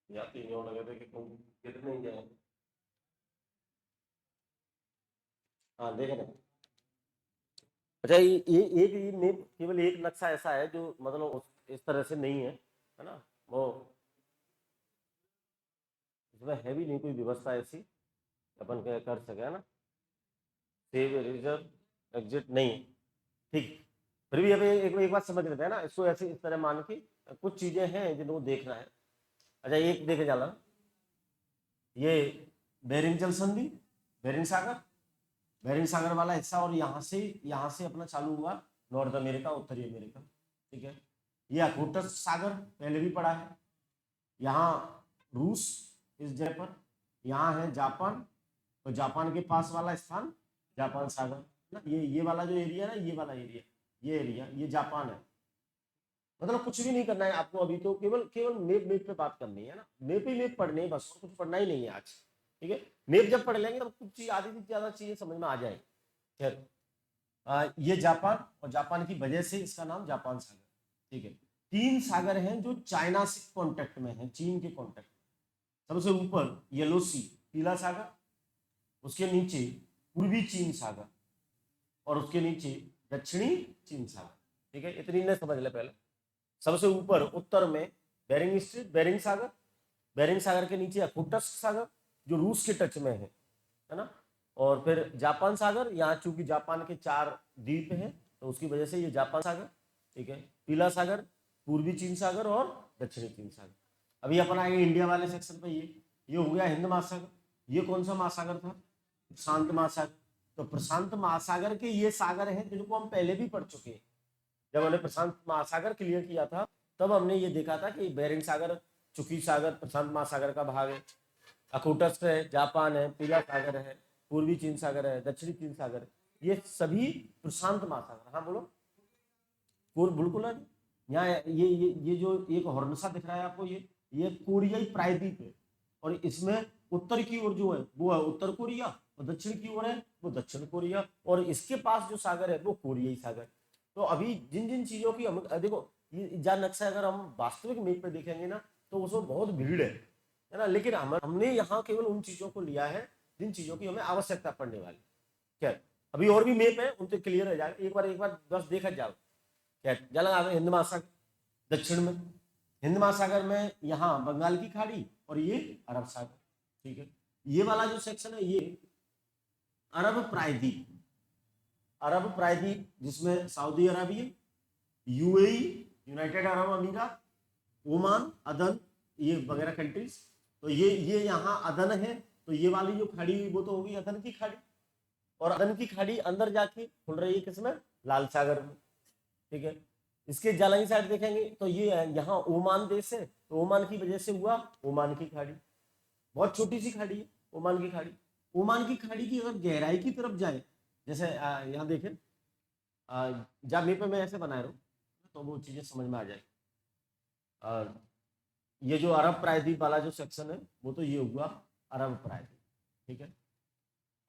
या तीन और लगे थे कि कितने ही जाए। हाँ देख रहे हैं। अच्छा ये एक ये नेम केवल एक नक्शा ऐसा है जो मतलब इस तरह से नहीं है ना। वो इसमें है भी नहीं कोई व्यवस्था ऐसी अपन क्या कर सके, है ना। सेव रिजर्व एग्जिट नहीं है। ठीक। फिर भी अभी एक बात समझ लेते हैं ना इसको, ऐसे इस तरह मान के कुछ चीजें हैं जिनको देखना है। अच्छा एक देखे जाला, ये बेरिंग जल संधि, बेरिंग सागर, बेरिंग सागर वाला हिस्सा, और यहाँ से अपना चालू हुआ नॉर्थ अमेरिका, उत्तरी अमेरिका। ठीक है। ये अखोटस सागर पहले भी पढ़ा है। यहाँ रूस इस जगह पर, यहाँ है जापान, तो जापान के पास वाला स्थान जापान सागर ना। ये वाला जो एरिया है ना, ये वाला एरिया, ये एरिया ये जापान है। मतलब कुछ भी नहीं करना है आपको अभी, तो केवल केवल मेप मेप पे बात करनी है ना। मेप ही मेप पढ़ने, बस कुछ पढ़ना ही नहीं है आज। ठीक है। मेप जब पढ़ लेंगे तब कुछ चीज आधी से ज्यादा चीजें समझ में आ जाएगी। खैर, ये जापान, और जापान की वजह से इसका नाम जापान सागर। ठीक है। तीन सागर हैं जो चाइना से कांटेक्ट में हैं, चीन के कांटेक्ट में। सबसे ऊपर येलो सी, पीला सागर, उसके नीचे पूर्वी चीन सागर, और उसके नीचे दक्षिणी चीन सागर। ठीक है, इतनी ने समझ ले पहले। सबसे ऊपर उत्तर में बेरिंग स्ट्रेट, बेरिंग सागर, बेरिंग सागर के नीचे अखोटस्क सागर जो रूस के टच में है ना। और फिर जापान सागर, यहाँ चूंकि जापान के 4 द्वीप हैं तो उसकी वजह से ये जापान सागर। ठीक है। पीला सागर, पूर्वी चीन सागर और दक्षिणी चीन सागर। अभी अपन आएंगे इंडिया वाले सेक्शन पे। ये हो गया हिंद महासागर। ये कौन सा महासागर था? प्रशांत महासागर। तो प्रशांत महासागर के ये सागर हैं जिनको हम पहले भी पढ़ चुके हैं। जब हमने प्रशांत महासागर क्लियर किया था तब हमने ये देखा था कि बेरिंग सागर, चुकी सागर प्रशांत महासागर का भाग है, अखोटस्क है, जापान है, पीला सागर है, पूर्वी चीन सागर है, दक्षिणी चीन सागर है, ये सभी प्रशांत महासागर। हाँ बोलो। बिल्कुल है। यहाँ ये जो एक हॉर्नसा दिख रहा है आपको, ये कोरियाई प्रायद्वीप है, और इसमें उत्तर की ओर जो है वो है उत्तर कोरिया, और दक्षिण की ओर है वो दक्षिण कोरिया, और इसके पास जो सागर है वो कोरियाई सागर। तो अभी जिन जिन चीजों की हम देखो, ये जहाँ नक्शा अगर हम वास्तविक मैप पे देखेंगे ना तो उसमें बहुत भीड़ है ना। लेकिन हमने यहाँ केवल उन चीजों को लिया है जिन चीजों की हमें आवश्यकता पड़ने वाली। खैर, अभी और भी मैप है उनसे क्लियर हो जाएगा। एक बार बस देखा जाओ। क्या जल हिंद महासागर दक्षिण में, हिंद महासागर में यहाँ बंगाल की खाड़ी और ये अरब सागर। ठीक है। ये वाला जो सेक्शन है ये अरब प्रायद्वीप, अरब प्रायद्वीप जिसमें Saudi Arabia, UAE, United Arab अमीरात, ओमान, अदन, ये वगैरह कंट्रीज। तो ये यहाँ अदन है, तो ये वाली जो खाड़ी हुई वो तो होगी अदन की खाड़ी, और अदन की खाड़ी अंदर जाके खुल रही है किसमें? लाल सागर में। ठीक है। इसके जालई साइड देखेंगे तो ये यहाँ ओमान देश है, तो ओमान की वजह से हुआ ओमान की खाड़ी। बहुत छोटी सी खाड़ी है ओमान की खाड़ी। ओमान की खाड़ी की अगर गहराई की तरफ जाए, जैसे यहाँ देखें, जब पे मैं ऐसे बनाए रहा हूँ तो वो चीजें समझ में आ जाए। ये जो अरब प्रायद्वीप वाला जो सेक्शन है वो तो ये हुआ अरब प्रायद्वीप। ठीक है।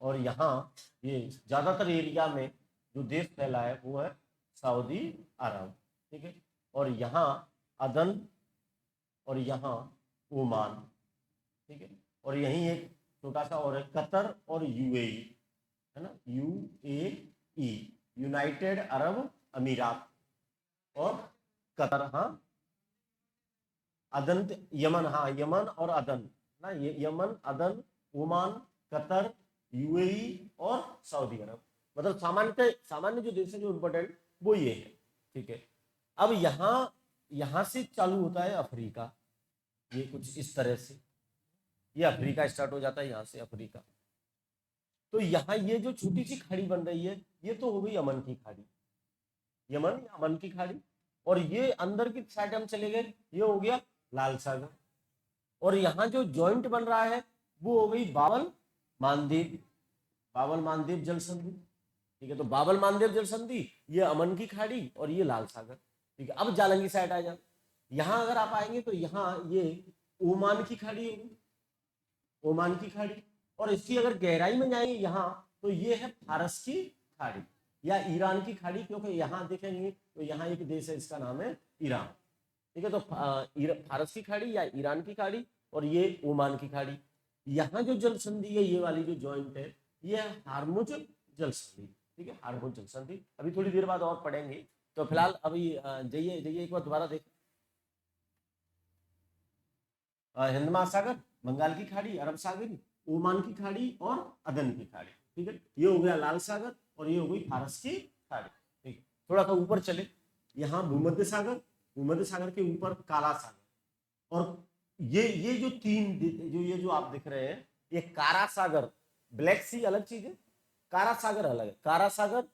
और यहाँ ये ज्यादातर एरिया में जो देश फैला है वो है सऊदी अरब। ठीक है। और यहाँ अदन, और यहाँ ओमान। ठीक है। और यहीं एक छोटा सा और है कतर और यूएई, है ना, यूएई, यूनाइटेड अरब अमीरात, और कतर। हाँ, अदन, यमन, हाँ यमन और अदन ना, ये यमन, अदन, ओमान, कतर, यूएई और सऊदी अरब। मतलब सामान्य जो देश है जो इम्पोर्टेंट वो ये है। ठीक है। अब यहां से चालू होता है अफ्रीका, ये कुछ इस तरह से ये अफ्रीका स्टार्ट हो जाता है, यहां से अफ्रीका। तो यहाँ ये जो छोटी सी खाड़ी बन रही है ये तो हो गई यमन की खाड़ी, यमन या अमन की खाड़ी। और ये अंदर की साइड हम चले गए, ये हो गया लाल सागर। और यहाँ जो जॉइंट बन रहा है वो हो गई बाबल मालदीव, बाबल मालदीव जल संधि। ठीक है। तो बाबल मालदीव जल संधि, ये अमन की खाड़ी और ये लाल सागर। ठीक है। अब जालंगी साइड आ जाए, यहाँ अगर आप आएंगे तो यहाँ ये ओमान की खाड़ी होगी, ओमान की खाड़ी। और इसकी अगर गहराई में जाएंगे यहाँ तो ये है फारस की खाड़ी। या ईरान की खाड़ी, क्योंकि यहाँ देखेंगे तो यहाँ एक देश है, इसका नाम है ईरान। ठीक है, तो फारस की खाड़ी या ईरान की खाड़ी, और ये ओमान की खाड़ी। यहाँ जो जल संधि है, ये वाली जो जॉइंट है, ये हार्मुज जल संधि। ठीक है, हार्मुज जल संधि अभी थोड़ी देर बाद और पढ़ेंगे। तो फिलहाल अभी जाइए जाइए एक बार दोबारा देखें। हिंद महासागर, बंगाल की खाड़ी, अरब सागर, ओमान की खाड़ी और अदन की खाड़ी। ठीक है, ये हो गया लाल सागर और ये हो गई फारस की खाड़ी। ठीक है, थोड़ा सा ऊपर चले, यहाँ भूमध्य सागर, भूमध्य सागर के ऊपर काला सागर, और ये जो तीन जो आप दिख रहे हैं, ये कारा सागर, ब्लैक सी अलग चीज है, कारा सागर अलग है। कारा सागर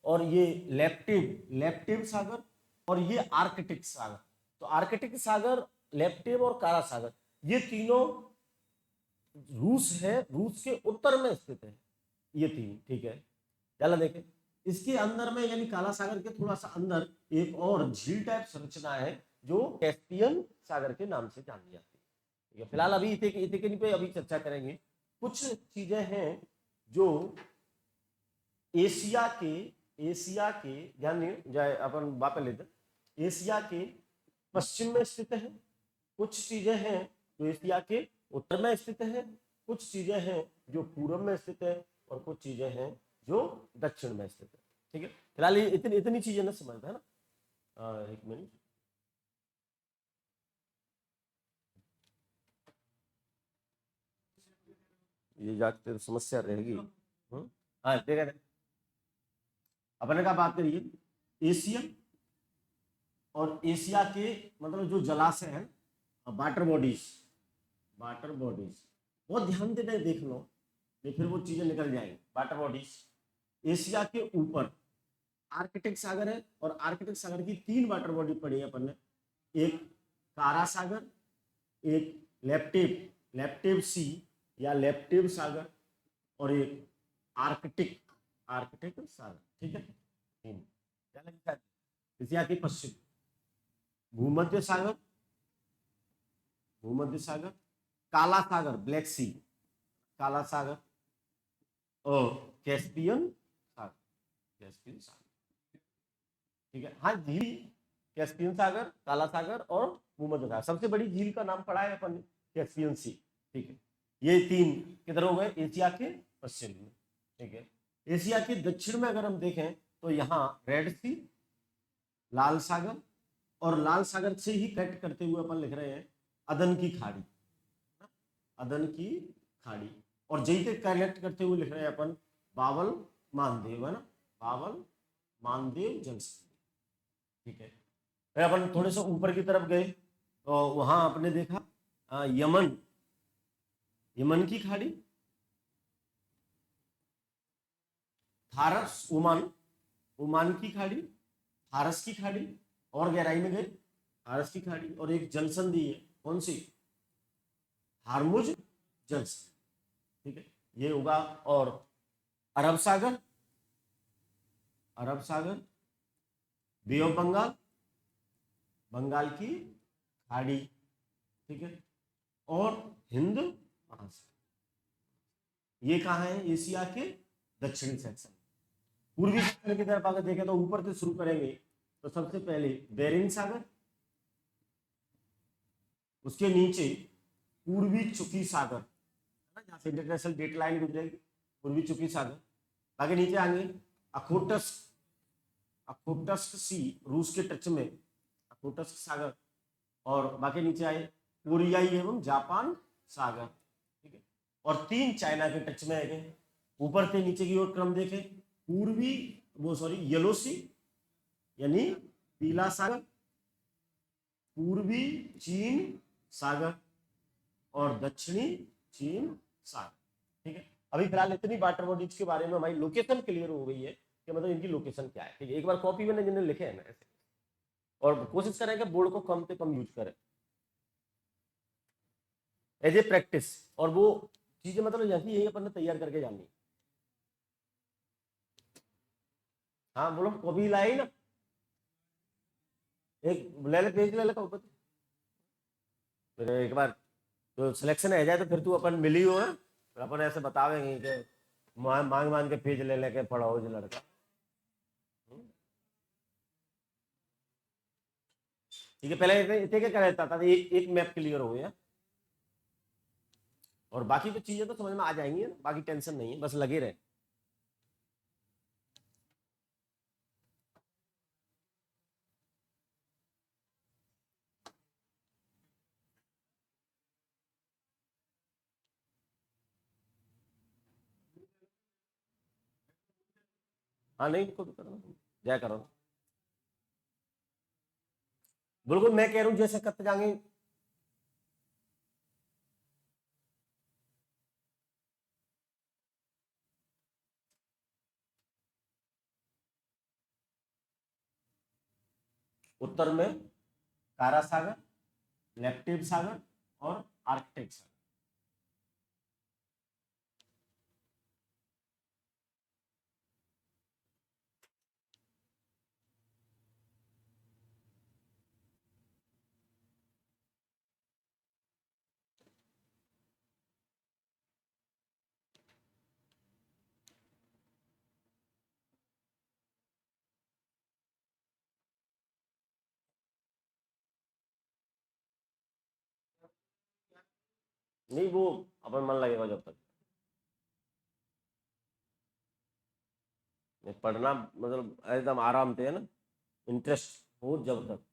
और ये लेप्टिव सागर और ये आर्कटिक सागर। तो आर्कटिक सागर, लेप्टिव और कारा सागर, ये तीनों रूस है, रूस के उत्तर में स्थित है ये तीन। ठीक है, चलो देखें, इसके अंदर में यानी काला सागर के थोड़ा सा अंदर एक और झील टाइप संरचना है जो कैस्पियन सागर के नाम से जानी जाती है। ठीक है, फिलहाल अभी इतने पे अभी चर्चा करेंगे। कुछ चीजें हैं जो एशिया के यानी जाए अपन वापस लेते, एशिया के पश्चिम में स्थित है। कुछ चीजें हैं जो एशिया के उत्तर में स्थित है, कुछ चीजें हैं जो पूर्व में स्थित है, और कुछ चीजें हैं जो दक्षिण में स्थित है। ठीक है, फिलहाल इतनी चीजें ना समझते है ना। एक मिनट, ये जाते समस्या रहेगी। हाँ, देखा अपने का बात करिए एशिया, और एशिया के मतलब जो जलाशय है, वाटर बॉडीज बहुत ध्यान देते देख लो, नहीं फिर वो चीजें निकल जाएंगी। वाटर बॉडीज एशिया के ऊपर आर्कटिक सागर है, और आर्कटिक सागर की तीन वाटर बॉडी पड़ी है अपन ने, एक कारा सागर, एक लेप्टिव सी या लेप्टिव सागर, और एक आर्कटिक सागर। ठीक है, एशिया के पश्चिम भूमध्य सागर, काला सागर ब्लैक सी, काला सागर, और कैस्पियन सागर। ठीक है, हाँ, झील कैस्पियन सागर, काला सागर और भूमध्य सागर। सबसे बड़ी झील का नाम पड़ा है अपन कैस्पियन सी। ठीक है, ये तीन किधर हो गए, एशिया के पश्चिम में। ठीक है, एशिया के दक्षिण में अगर हम देखें तो यहाँ रेड सी, लाल सागर, और लाल सागर से ही कट करते हुए अपन लिख रहे हैं अदन की खाड़ी, और जई से कनेक्ट करते हुए लिख रहे हैं अपन बावल मानदेव, है ना, बावल मानदेव जल संधि। ठीक है, फिर अपन थोड़े से ऊपर की तरफ गए तो वहां आपने देखा यमन की खाड़ी, फारस ओमान की खाड़ी, फारस की खाड़ी, और गहराई में गए फारस की खाड़ी, और एक जल संधि है, कौन सी, हार्मुज जल संधि। ठीक है, ये होगा। और अरब सागर, बे ऑफ बंगाल की खाड़ी। ठीक है, और हिंद महासागर, ये कहाँ है, एशिया के दक्षिणी सेक्शन। पूर्वी सेक्शन की तरफ अगर देखें तो ऊपर से शुरू करेंगे तो सबसे पहले बेरिंग सागर, उसके नीचे पूर्वी चुकी सागर, जहां से इंटरनेशनल डेट लाइन गुजरेगी, पूर्वी चुकी सागर। आगे नीचे आएंगे अखोटस्क सी, रूस के टच में अखोटस्क सागर, और बाकी नीचे आए कोरियाई एवं जापान सागर। ठीक है, और तीन चाइना के टच में आएंगे। ऊपर से नीचे की ओर क्रम देखें, येलो सी यानी पीला सागर, पूर्वी चीन सागर, और दक्षिणी चीन सागर। ठीक है, अभी फिलहाल इतनी वाटर बॉडीज के बारे में हमारी लोकेशन क्लियर हो गई है कि मतलब इनकी लोकेशन क्या है। ठीक है, एक बार कॉपी में जिन्हें लिखे हैं ना ऐसे, और कोशिश करें कि बोर्ड को कम से कम यूज करें एज ए प्रैक्टिस, और वो चीजें मतलब जैसी यही अपन ने तैयार करके जानी। हाँ बोलो, कॉपी लाई ना, एक ले ले पेज ले ले ऊपर, फिर एक बार तो सिलेक्शन है जाए तो फिर तू अपन मिली हो, फिर अपन ऐसे बतावेंगे कि मांग के पेज ले लेके पढ़ाओ जो लड़का। ठीक है, पहले इतने क्या रहता था, एक मैप क्लियर हो गया और बाकी तो चीजें तो समझ में आ जाएंगी ना, बाकी टेंशन नहीं है, बस लगे रहे। हाँ नहीं कोई दिक्कत नहीं, जय करो। बिल्कुल मैं कह रहा हूँ जैसे करते जाएंगे। उत्तर में कारा सागर, लेप्टिव सागर और आर्कटिक सागर। नहीं वो अपन मन लगेगा जब तक। पढ़ना मतलब एकदम आराम से है ना, इंटरेस्ट हो जब तक।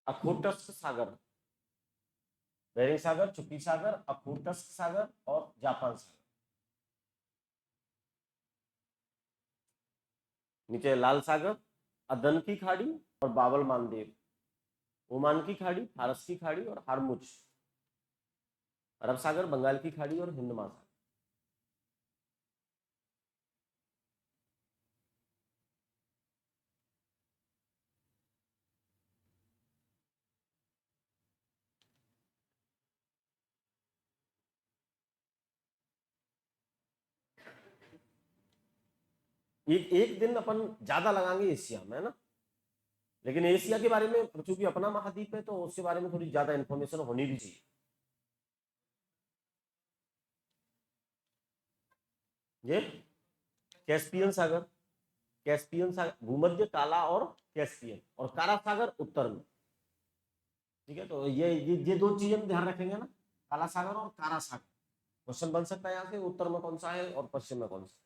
अखोटस्क सागर, बेरिंग सागर, चुप्पी सागर, अखोटस्क सागर और जापान सागर। नीचे लाल सागर, अदन की खाड़ी और बाबल मानदेव, ओमान की खाड़ी, फारस की खाड़ी और हारमुज, अरब सागर, बंगाल की खाड़ी और हिंद महासागर। एक दिन अपन ज्यादा लगाएंगे एशिया में, है ना, लेकिन एशिया के बारे में चूंकि अपना महाद्वीप है तो उसके बारे में थोड़ी ज्यादा इंफॉर्मेशन होनी भी चाहिए। ये कैस्पियन सागर, कैस्पियन सागर भूमध्य, काला और कैस्पियन, और कारा सागर उत्तर में। ठीक है, तो ये दो चीजें ध्यान रखेंगे ना, काला सागर और कारा सागर। क्वेश्चन बन सकता है यहाँ से, उत्तर में कौन सा है और पश्चिम में कौन सा।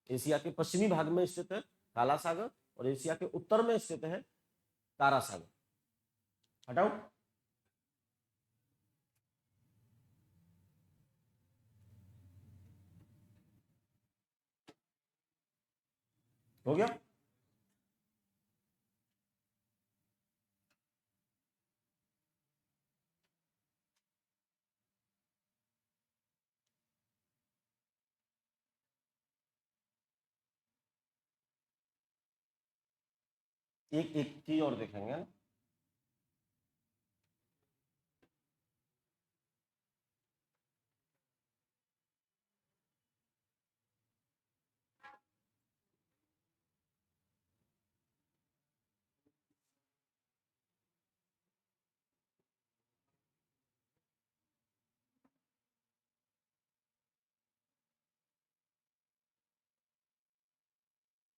एशिया के पश्चिमी भाग में स्थित है काला सागर और एशिया के उत्तर में स्थित है कारा सागर। हटाओ। हो गया। एक एक चीज और देखेंगे ना,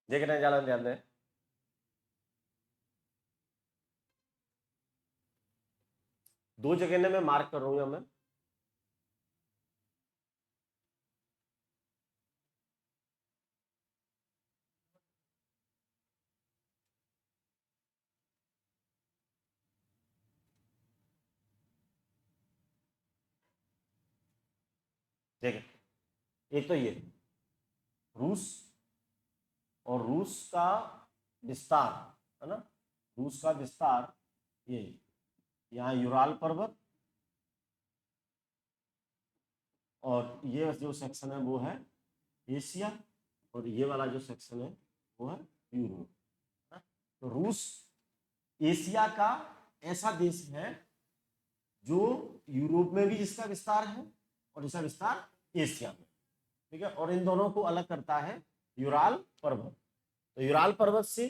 देखना ज़्यादा ध्यान दें। दो जगह ने मैं मार्क कर रहा हूँ मैं। देखें, एक तो ये रूस और रूस का विस्तार, है ना, रूस का विस्तार, ये यहाँ यूराल पर्वत, और ये जो सेक्शन है वो है एशिया, और ये वाला जो सेक्शन है वो है यूरोप। तो रूस एशिया का ऐसा देश है जो यूरोप में भी जिसका विस्तार है और इसका विस्तार एशिया में, ठीक है। और इन दोनों को अलग करता है यूराल पर्वत। तो यूराल पर्वत से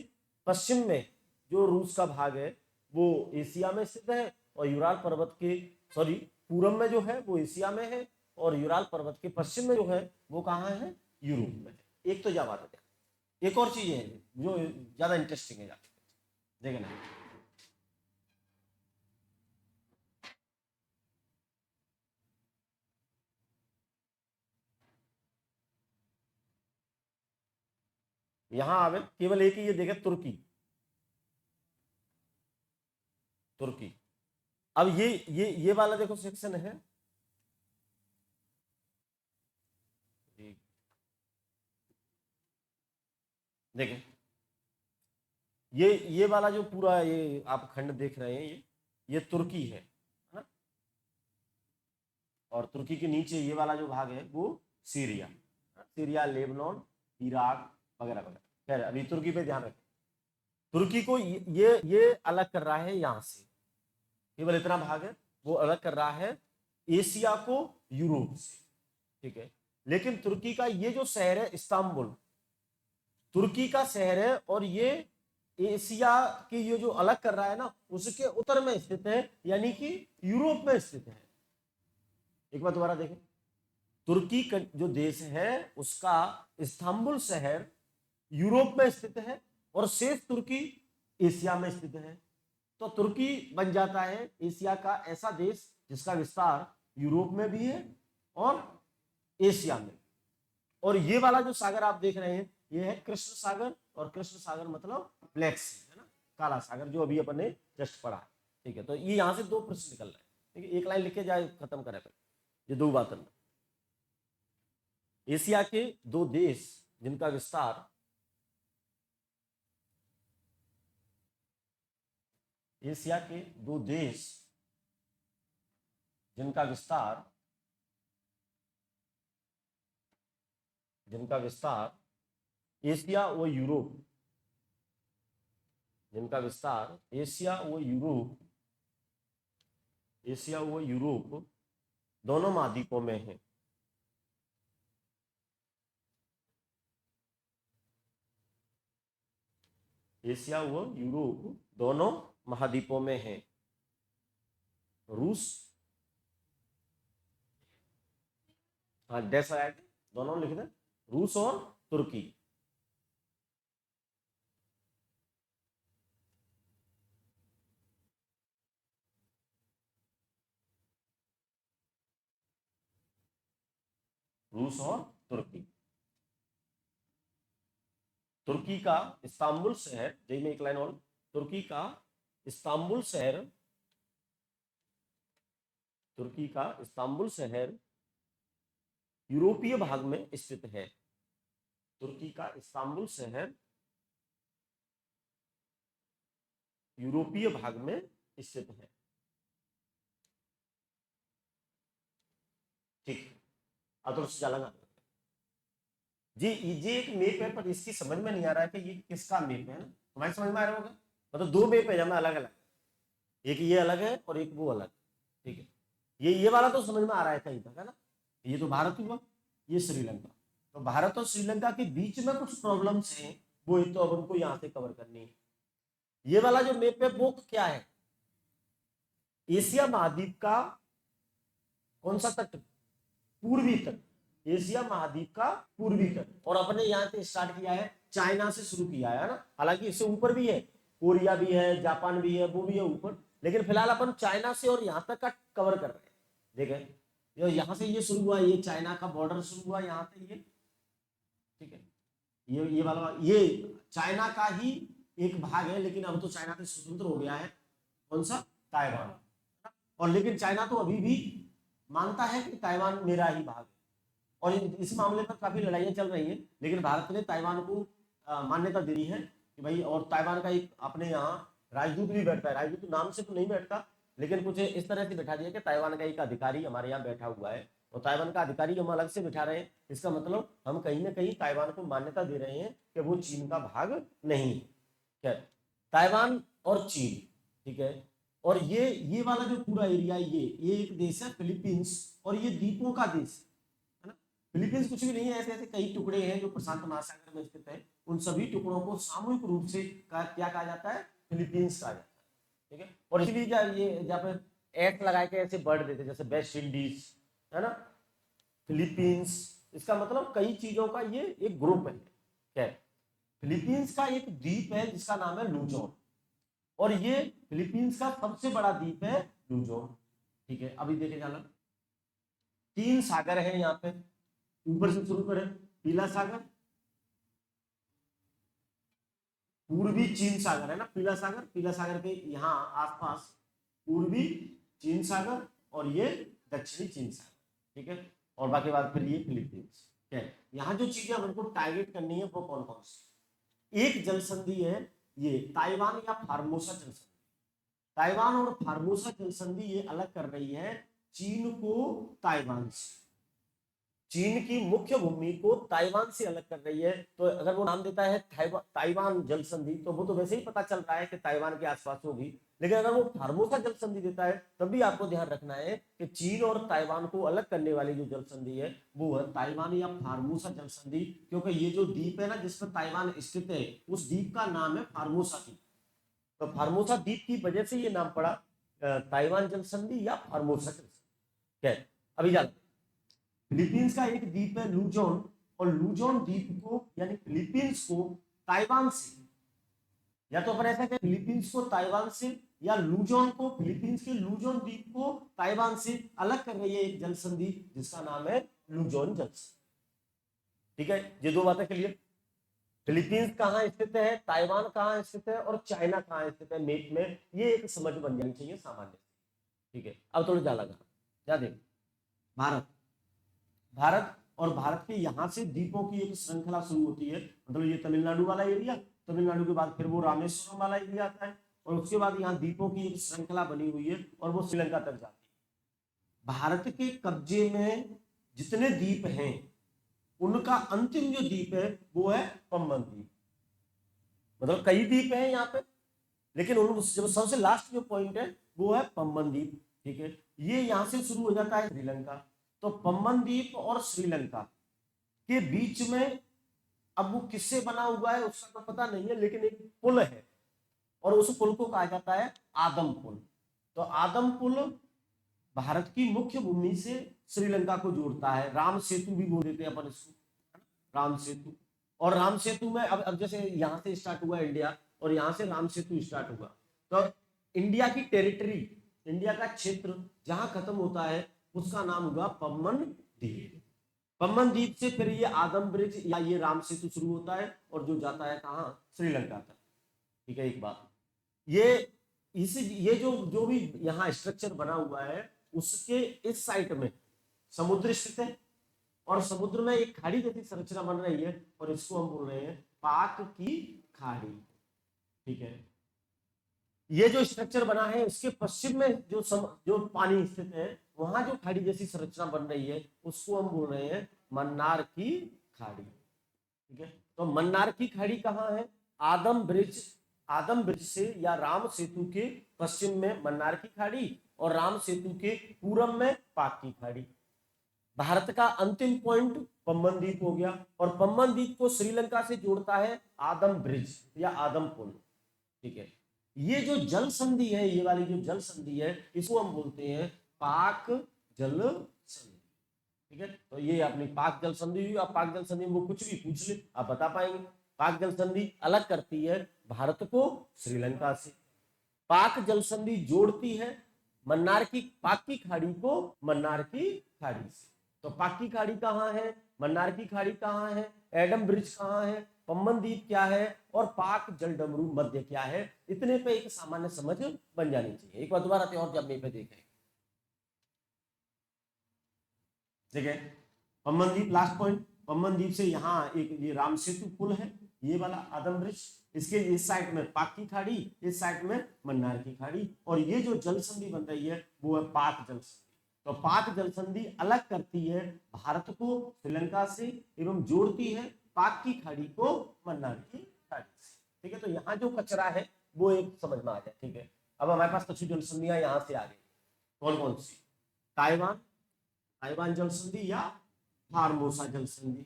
पश्चिम में जो रूस का भाग है वो एशिया में स्थित है, और यूराल पर्वत के पूरब में जो है वो एशिया में है, और यूराल पर्वत के पश्चिम में जो है वो कहाँ है, यूरोप में है। एक तो क्या बात है। एक और चीज है जो ज्यादा इंटरेस्टिंग है, देखना। यहां आवे केवल एक ही ये देखे, तुर्की। तुर्की, अब ये वाला देखो सेक्शन है, देखें ये वाला जो पूरा ये आप खंड देख रहे हैं, ये तुर्की है ना, और तुर्की के नीचे ये वाला जो भाग है वो सीरिया, सीरिया, लेबनान, इराक वगैरह वगैरह। खैर अभी तुर्की पे ध्यान रखें। तुर्की को ये अलग कर रहा है, यहां से केवल इतना भाग है वो अलग कर रहा है एशिया को यूरोप से, ठीक है। लेकिन तुर्की का ये जो शहर है इस्तांबुल, तुर्की का शहर है, और ये एशिया की ये जो अलग कर रहा है ना उसके उत्तर में स्थित है, यानी कि यूरोप में स्थित है। एक बार दोबारा देखें, तुर्की का जो देश है उसका इस्तांबुल शहर यूरोप में स्थित है, और शेष तुर्की एशिया में स्थित है। तो तुर्की बन जाता है एशिया का ऐसा देश जिसका विस्तार यूरोप में भी है और एशिया में। और ये वाला जो सागर आप देख रहे हैं ये है कृष्ण सागर, और कृष्ण सागर मतलब ब्लैक सी, है ना, काला सागर, जो अभी अपन ने जस्ट पढ़ा है, ठीक है। तो ये यहां से दो प्रश्न निकल रहे हैं, ठीक है। एक लाइन लिखे जाए, खत्म करें ये दो बातें। एशिया के दो देश जिनका विस्तार, एशिया के दो देश जिनका विस्तार एशिया व यूरोप, जिनका विस्तार एशिया व यूरोप, एशिया व यूरोप दोनों महाद्वीपों में है। एशिया व यूरोप दोनों महाद्वीपों में है। रूस, हाँ डैश आया, दोनों लिख दें, रूस और तुर्की। रूस और तुर्की। तुर्की का इस्तांबुल शहर, जय में एक लाइन और, तुर्की का इस्तांबुल शहर, तुर्की का इस्तांबुल शहर यूरोपीय भाग में स्थित है। तुर्की का इस्तांबुल शहर यूरोपीय भाग में स्थित है, ठीक। आदर्श जालंगा जी, ये एक मैप है, पर इसकी समझ में नहीं आ रहा है कि ये किसका मैप है ना, तुम्हारी समझ में आ रहा होगा। मतलब दो मैप है जब अलग अलग, एक ये अलग है और एक वो अलग, ठीक है। ये वाला तो समझ में आ रहा है कहीं तक, है ना। ये तो भारत हुआ, ये श्रीलंका। तो भारत और श्रीलंका के बीच में कुछ प्रॉब्लम्स हैं, वो तो अब उनको यहाँ से कवर करनी है। ये वाला जो मैप है वो क्या है, एशिया महाद्वीप का कौन सा तट, पूर्वी तट, एशिया महाद्वीप का पूर्वी तट। और अपने यहाँ से स्टार्ट किया है चाइना से शुरू किया है ना, हालांकि इससे ऊपर भी है, कोरिया भी है, जापान भी है, वो भी है ऊपर, लेकिन फिलहाल अपन चाइना से और यहाँ तक का कवर कर रहे हैं। देखें यहाँ से ये शुरू हुआ, ये चाइना का बॉर्डर शुरू हुआ यहाँ से, ये ठीक है, ये वाला ये चाइना का ही एक भाग है, लेकिन अब तो चाइना से स्वतंत्र हो गया है। कौन सा? ताइवान। और लेकिन चाइना तो अभी भी मानता है कि ताइवान मेरा ही भाग है, और इस मामले पर काफी लड़ाइयां चल रही हैं, लेकिन भारत ने ताइवान को मान्यता दी है कि भाई, और ताइवान का एक अपने यहाँ राजदूत भी बैठता है, राजदूत नाम से तो नहीं बैठता, लेकिन कुछ इस तरह से बैठा दिया कि ताइवान का एक अधिकारी हमारे यहाँ बैठा हुआ है, और ताइवान का अधिकारी हम अलग से बिठा रहे हैं। इसका मतलब हम कहीं ना कहीं ताइवान को मान्यता दे रहे हैं कि वो चीन का भाग नहीं है। क्या? ताइवान और चीन, ठीक है, और ये वाला जो पूरा एरिया, ये एक देश है फिलीपींस, और ये द्वीपों का देश है ना। फिलीपींस कुछ भी नहीं है, ऐसे ऐसे कई टुकड़े हैं जो प्रशांत महासागर में स्थित है, उन सभी टुकड़ों को सामूहिक रूप से क्या कहा जाता है? फिलीपींस कहा जाता है, ठीक है। और इसलिए ये जहाँ पे एक्ट लगा के ऐसे वर्ड देते, जैसे वेस्ट इंडीज है ना, फिलीपींस, इसका मतलब कई चीजों का ये एक ग्रुप है। क्या? फिलीपींस का एक द्वीप है जिसका नाम है लूजोन, और ये फिलीपींस का सबसे बड़ा द्वीप है लूजोन, ठीक है। अभी देखे जाना, 3 सागर है यहाँ पे, ऊपर से शुरू करें, पीला सागर, पूर्वी चीन सागर है ना, पीला सागर के यहाँ आसपास पूर्वी चीन सागर, और ये दक्षिणी चीन सागर, ठीक है। और बाकी बात फिर ये फिलीपींस, ठीक है। यहाँ जो चीजें हमको टारगेट करनी है वो कौन कौन सी? एक जल संधि है ये ताइवान या फार्मोसा जल संधि। ताइवान और फार्मोसा जल संधि ये अलग कर रही है चीन को ताइवान से, चीन की मुख्य भूमि को ताइवान से अलग कर रही है। तो अगर वो नाम देता है ताइवान जल संधि, तो वो तो वैसे ही पता चल रहा है कि ताइवान के आसपास होगी, लेकिन अगर वो फार्मोसा जल संधि देता है, तब भी आपको ध्यान रखना है कि चीन और ताइवान को अलग करने वाली जो जल संधि है वो है ताइवान या फार्मोसा जल संधि, क्योंकि ये जो द्वीप है ना जिसमें ताइवान स्थित है, उस द्वीप का नाम है फार्मोसा द्वीप। तो फार्मोसा द्वीप की वजह से ये नाम पड़ा ताइवान जल संधि या फार्मोसा जल संधि। अभी जानते, फिलीपींस का एक द्वीप है लूजोन, और लूजोन द्वीप को यानी फिलीपींस को ताइवान से, या तो अपन ऐसा कहें फिलीपींस को ताइवान से, या लूजोन को, फिलीपींस के लूजोन द्वीप को ताइवान से अलग कर रही है एक जल संधि जिसका नाम है लूजोन जल संधि, ठीक है। ये दो बातें क्लियर। फिलीपींस कहाँ स्थित है, ताइवान कहाँ स्थित है, और चाइना कहाँ स्थित है मैप में, ये एक समझ बन जानी चाहिए सामान्य, ठीक है। अब थोड़ा ज्यादा क्या देख, भारत, भारत और भारत के यहाँ से द्वीपों की एक श्रृंखला शुरू होती है, मतलब ये तमिलनाडु वाला एरिया, तमिलनाडु के बाद फिर वो रामेश्वरम वाला एरिया आता है, और उसके बाद यहाँ द्वीपों की एक श्रृंखला बनी हुई है, और वो श्रीलंका तक जाती है। भारत के कब्जे में जितने द्वीप हैं उनका अंतिम जो द्वीप है वो है पम्बन द्वीप, मतलब कई द्वीप हैं यहाँ पे, लेकिन उन जो सबसे लास्ट जो पॉइंट है वो है पम्बन द्वीप, ठीक है। ये यहाँ से शुरू हो जाता है श्रीलंका, तो पम्बन द्वीप और श्रीलंका के बीच में अब वो किससे बना हुआ है उसका तो पता नहीं है, लेकिन एक पुल है, और उस पुल को कहा जाता है आदम पुल। तो आदम पुल भारत की मुख्य भूमि से श्रीलंका को जोड़ता है, राम सेतु भी बोल देते हैं अपन इसको, राम सेतु। और राम सेतु में अब जैसे यहाँ से स्टार्ट हुआ इंडिया, और यहाँ से राम सेतु स्टार्ट हुआ, तो इंडिया की टेरिटरी, इंडिया का क्षेत्र जहां खत्म होता है उसका नाम हुआ पम्बन द्वीप। पम्बन द्वीप से फिर ये आदम ब्रिज या ये राम सेतु शुरू होता है, और जो जाता है कहाँ, श्रीलंका तक, ठीक है। एक बात ये जो भी यहाँ स्ट्रक्चर बना हुआ है उसके इस साइड में समुद्र स्थित है, और समुद्र में एक खाड़ी जैसी संरचना बन रही है, और इसको हम बोल रहे हैं पाक की खाड़ी, ठीक है। ये जो स्ट्रक्चर बना है उसके पश्चिम में जो पानी स्थित है, वहां जो खाड़ी जैसी संरचना बन रही है उसको हम बोल रहे हैं मन्नार की खाड़ी, ठीक है। तो मन्नार की खाड़ी कहाँ है, आदम ब्रिज से या राम सेतु के पश्चिम में मन्नार की खाड़ी, और राम सेतु के पूरब में पाक की खाड़ी। भारत का अंतिम पॉइंट पम्बन द्वीप हो गया, और पम्बन द्वीप को श्रीलंका से जोड़ता है आदम ब्रिज या आदम पुल, ठीक है। ये जो जल संधि है, ये वाली जो जल संधि है, इसको हम बोलते हैं पाक जल संधि, ठीक है। तो ये अपनी पाक जल संधि हुई। आप पाक जल संधि में कुछ भी पूछ ले आप बता पाएंगे, पाक जल संधि अलग करती है भारत को श्रीलंका से, पाक जल संधि जोड़ती है मन्नार की पाक की खाड़ी को मन्नार की खाड़ी से। तो पाक की खाड़ी कहाँ है, मन्नार की खाड़ी कहाँ है, एडम ब्रिज कहाँ है, पम्बन द्वीप क्या है और पाक जलडमरू मध्य क्या है, इतने पे एक सामान्य समझ बन जानी चाहिए। एक बार दोबारा और जब पे देखें, ठीक है, पम्बन द्वीप लास्ट पॉइंट, पम्बन द्वीप से यहाँ एक ये राम सेतु पुल है, ये वाला आदम ब्रिज, इसके इस साइड में पाक की खाड़ी, इस साइड में मन्नार की खाड़ी, और ये जो जल संधि बन रही है वो है पाक जल संधि। तो पाक जल संधि अलग करती है भारत को श्रीलंका से एवं जोड़ती है पाक की खाड़ी को मन्नार की खाड़ी से। ठीक है, तो यहाँ जो कचरा है वो एक समझ में आ जाए। ठीक है, अब हमारे पास कुछ जल संधियां यहाँ से आ गई, कौन कौन सी, ताइवान, ताइवान जल संधि या फार्मोसा जल संधि,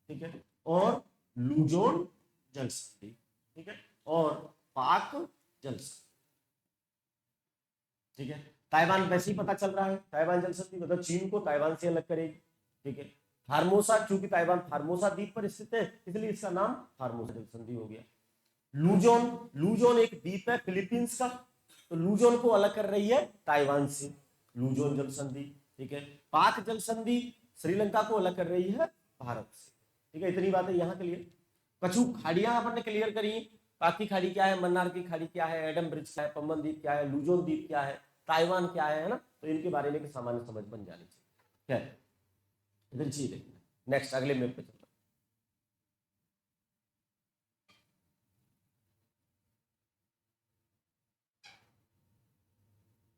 ठीक है, और लुजोन जल संधि, ठीक है, और पाक जल संधि। ठीक है, ताइवान वैसे ही पता चल रहा है, ताइवान जल संधि मतलब चीन को ताइवान से अलग करेगी। ठीक है, फार्मोसा, चूंकि ताइवान फार्मोसा द्वीप पर स्थित है इसलिए इसका नाम फार्मोसा जल संधि हो गया। लुजोन, लुजोन एक द्वीप है फिलीपींस का, तो लुजोन को अलग कर रही है ताइवान से, लुजोन जल संधि। ठीक है, पाक जल संधि श्रीलंका को अलग कर रही है भारत से। ठीक है, इतनी बातें यहाँ के लिए। कछु खाड़ियां अपन ने क्लियर करी, पाक की खाड़ी क्या है, मन्नार की खाड़ी क्या है, एडम ब्रिज क्या है, पम्बन द्वीप क्या है, लुजोन द्वीप क्या है, ताइवान क्या है ना, तो इनके बारे में सामान्य समझ बन जानी चाहिए। इधर चीज नेक्स्ट अगले मेप पे चलते हैं।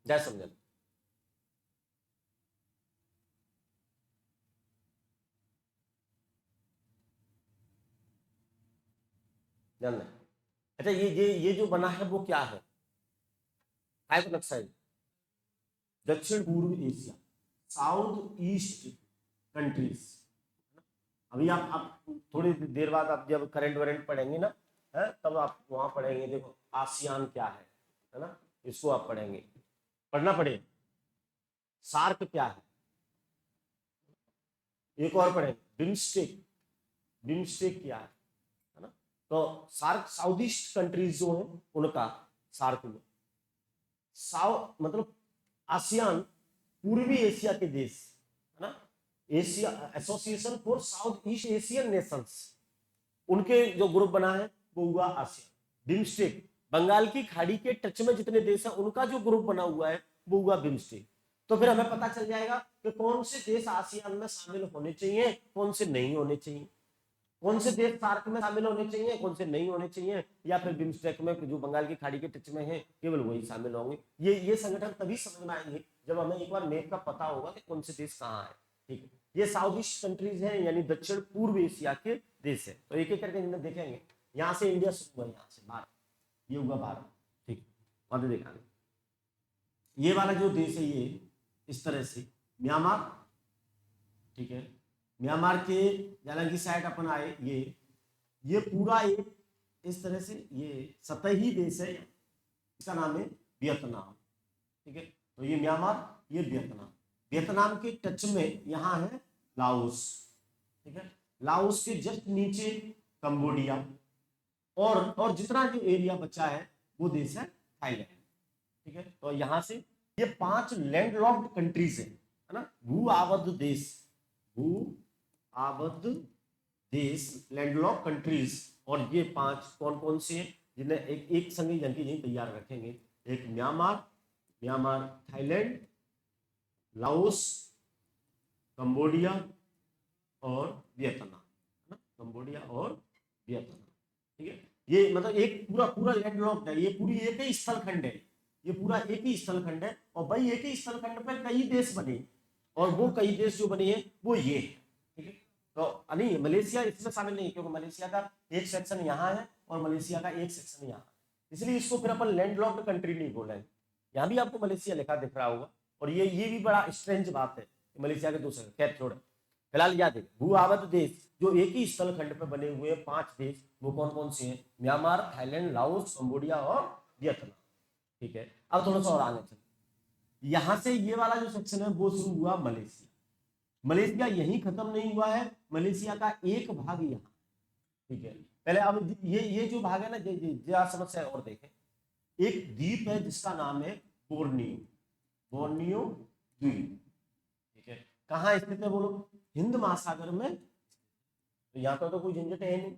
जय समझ जान लें। अच्छा, ये जो बना है वो क्या है, टाइप नक्साइड, दक्षिण पूर्व एशिया, साउथ ईस्ट कंट्रीज। अभी आप थोड़ी देर बाद आप जब करंट वरेंट पढ़ेंगे ना, है तब आप वहां पढ़ेंगे, देखो आसियान क्या है ना, इसको आप पढ़ेंगे, पढ़ना पड़ेगा। सार्क क्या है, एक और पढ़ेंगे, बिम्स्टेक, बिम्स्टेक क्या है ना, तो सार्क साउथ ईस्ट कंट्रीज जो है उनका सार्क में, साउथ मतलब आसियान पूर्वी एशिया के देश है ना, Asia association for south east Asian Nations, उनके जो ग्रुप बना है वो हुआ आसियान। बिम्स्टेक बंगाल की खाड़ी के टच में जितने देश हैं उनका जो ग्रुप बना हुआ है वो हुआ बिम्स्टेक। तो फिर हमें पता चल जाएगा कि कौन से देश आसियान में शामिल होने चाहिए, कौन से नहीं होने चाहिए, कौन से देश सार्क में शामिल होने चाहिए, कौन से नहीं होने चाहिए, या फिर बिम्स्टेक में जो बंगाल की खाड़ी के टच में है केवल वही शामिल होंगे। ये संगठन तभी समझ में आएंगे जब हमें एक बार मैप का पता होगा कि कौन से देश कहाँ है। ठीक है, ये साउथ ईस्ट कंट्रीज है यानी दक्षिण पूर्व एशिया के देश है। तो एक एक करके देखेंगे, यहाँ से इंडिया शुरू हुआ, यहाँ से भारत, ये हुआ भारत। ठीक, और देखा ये वाला जो देश है ये इस तरह से म्यांमार, ठीक है, म्यांमार के जालंगी साइड अपन आए, ये पूरा एक इस तरह से ये सतही देश है, इसका नाम है वियतनाम। ठीक है, तो ये म्यांमार, ये वियतनाम, वियतनाम के टच में यहाँ है लाओस। ठीक है, लाओस के जस्ट नीचे कंबोडिया, और जितना जो एरिया बचा है वो देश है थाईलैंड। ठीक है, तो यहाँ से ये 5 लैंडलॉक्ड कंट्रीज है ना, भू आबद्ध देश, भू आबद्ध देश, लैंडलॉक कंट्रीज। और ये 5 कौन कौन से हैं जिन्हें एक संगी जंगी यही तैयार रखेंगे, एक Myanmar, Myanmar, Thailand, Laos, Cambodia और वियतनाम, कंबोडिया और वियतनाम। ठीक है, ये मतलब एक पूरा पूरा लैंडलॉक्ड है, ये पूरी एक ही स्थल खंड है, ये पूरा एक ही स्थल खंड है। और भाई एक ही स्थल खंड पर कई देश बने, और वो कई देश जो बने हैं वो ये है। ठीक है, तो नहीं मलेशिया इसमें शामिल नहीं, क्योंकि मलेशिया का एक सेक्शन यहाँ है और मलेशिया का एक सेक्शन यहाँ, इसलिए इसको फिर अपन लैंडलॉक्ड कंट्री नहीं बोलेंगे। यहाँ भी आपको मलेशिया लिखा दिख रहा होगा, और ये भी बड़ा स्ट्रेंज बात है मलेशिया के दूसरे, खैर छोड़, फिलहाल याद है भू आबद्ध देश जो एक ही स्थल खंड पर बने हुए 5 देश, वो कौन कौन से हैं, म्यांमार, थाईलैंड, लाओस, कंबोडिया और वियतनाम। ठीक है, अब थोड़ा सा और आगे चलते, यहां से ये वाला जो सेक्शन है वो शुरू हुआ मलेशिया, मलेशिया यहीं खत्म नहीं हुआ है, मलेशिया का एक भाग यहाँ। ठीक है, पहले अब ये जो भाग है ना, जरा समस्या और देखें। एक द्वीप है जिसका नाम है बोर्नियो, बोर्नियो द्वीप, ठीक है। कहाँ स्थित है बोलो? हिंद महासागर में। तो यहाँ पर तो कोई झंझट है नहीं।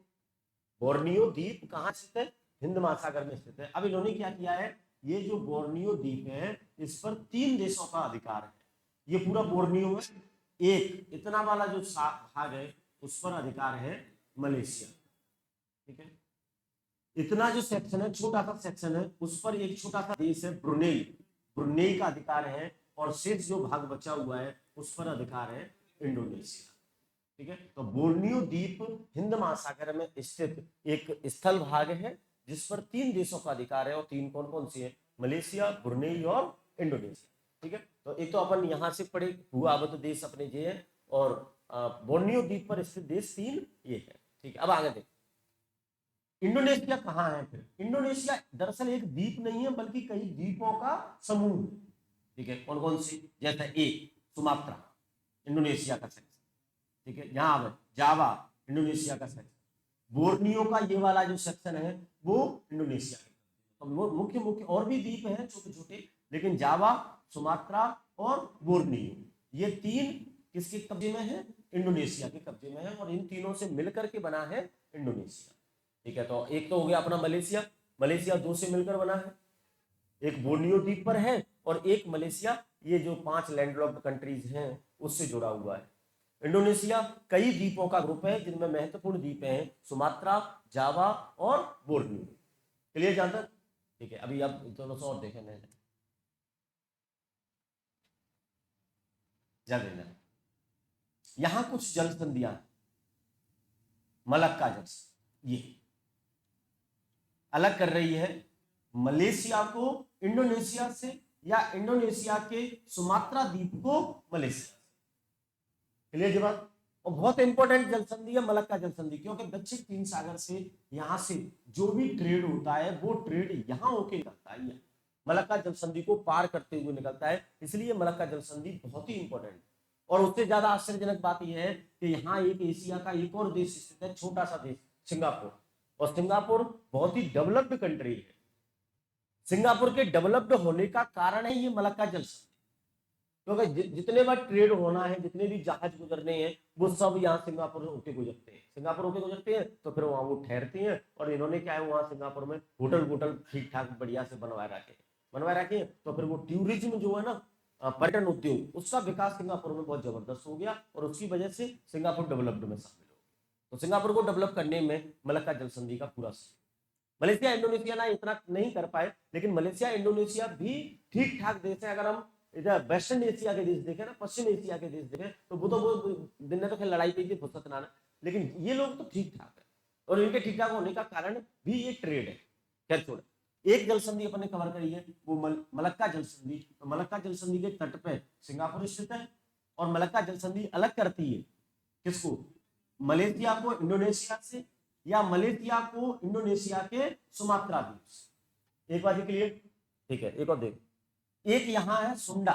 बोर्नियो द्वीप कहाँ स्थित है? हिंद महासागर में स्थित है। अब इन्होंने क्या किया है, ये जो बोर्नियो द्वीप है इस पर 3 देशों का अधिकार है। ये पूरा बोर्नियो में एक इतना वाला जो भाग है उस पर अधिकार है मलेशिया, ठीक है। इतना जो सेक्शन है, छोटा सा सेक्शन है, उस पर एक छोटा सा देश है ब्रुनेई, ब्रुनेई का अधिकार है। और शेष जो भाग बचा हुआ है उस पर अधिकार है इंडोनेशिया, ठीक है। तो बोर्नियो द्वीप हिंद महासागर में स्थित एक स्थल भाग है जिस पर 3 देशों का अधिकार है। और 3 कौन कौन सी है? मलेशिया, ब्रुनेई और इंडोनेशिया, ठीक है। तो एक तो अपन यहां से पढ़े भू आबद्ध देश अपने ये है, और बोर्नियो द्वीप पर स्थित देश 3 ये है, ठीक है। अब आगे देख, इंडोनेशिया कहाँ है फिर? इंडोनेशिया दरअसल एक द्वीप नहीं है बल्कि कई द्वीपों का समूह, ठीक है। कौन कौन सी? जैसे ए सुमात्रा, इंडोनेशिया का सेक्शन, ठीक है। यहाँ पर जावा, इंडोनेशिया का सेक्शन। बोर्नियो का ये वाला जो सेक्शन है वो इंडोनेशिया का। तो मुख्य मुख्य और भी द्वीप हैं छोटे छोटे, लेकिन जावा, सुमात्रा और बोर्नियो ये 3 किसके कब्जे में है? इंडोनेशिया के कब्जे में है। और इन तीनों से मिलकर के बना है इंडोनेशिया, ठीक है। तो एक तो हो गया अपना मलेशिया, मलेशिया 2 से मिलकर बना है, एक बोर्नियो द्वीप पर है और एक मलेशिया, ये जो 5 लैंडलॉक्ड कंट्रीज हैं उससे जुड़ा हुआ है। इंडोनेशिया कई द्वीपों का ग्रुप है जिनमें महत्वपूर्ण द्वीप हैं सुमात्रा, जावा और बोर्नियो। क्लियर जानते? ठीक है। अभी अब दोनों से और देखें यहां कुछ जल संधियां, मलक्का जल ये अलग कर रही है मलेशिया को इंडोनेशिया से, या इंडोनेशिया के सुमात्रा द्वीप को मलेशिया से। क्लियर जी बात? और बहुत इंपॉर्टेंट जल संधि है मलक्का जल संधि, क्योंकि दक्षिण चीन सागर से यहां से जो भी ट्रेड होता है वो ट्रेड यहां होके निकलता है, मलक्का जल संधि को पार करते हुए निकलता है। इसलिए मलक्का जल संधि बहुत ही इंपॉर्टेंट। और उससे ज्यादा आश्चर्यजनक बात यह है कि यहाँ एक एशिया का एक और देश स्थित है, छोटा सा देश, सिंगापुर। और सिंगापुर बहुत ही डेवलप्ड कंट्री है। सिंगापुर के डेवलप्ड होने का कारण है ये मलक्का जल संधि, क्योंकि जितने बार ट्रेड होना है, जितने भी जहाज गुजरने हैं, वो सब यहाँ सिंगापुर होके गुजरते हैं। सिंगापुर होके गुजरते हैं तो फिर वहां वो ठहरते हैं। और इन्होंने क्या है, वहां सिंगापुर में होटल वोटल ठीक ठाक बढ़िया से बनवाए रखे। तो फिर वो टूरिज्म जो है ना, पर्यटन उद्योग, उसका विकास सिंगापुर में बहुत जबरदस्त हो गया और उसकी वजह से सिंगापुर डेवलप्ड में शामिल हो गया। तो सिंगापुर को डेवलप करने में मलक्का जल संधि का पूरा, मलेशिया इंडोनेशिया ना इतना नहीं कर पाए, लेकिन मलेशिया इंडोनेशिया भी ठीक ठाक देश है। अगर हम इधर वेस्टर्न एशिया के देश देखें ना, पश्चिम एशिया के देश देखें, तो वो दिन में तो फिर लड़ाई पे फुर्सत ना, लेकिन ये लोग तो ठीक ठाक है। और इनके ठीक ठाक होने का कारण भी ये ट्रेड है। खैर छोड़, एक जल संधि अपने कवर करी है वो मलक्का जल संधि। तो मलक्का जल संधि के तट पे सिंगापुर स्थित है। और मलक्का जल संधि अलग करती है किसको? मलेशिया को इंडोनेशिया से, या मलेशिया को इंडोनेशिया के सुमात्रा द्वीप से। एक बात क्लियर? ठीक है। एक और देख, एक यहां है सुंडा,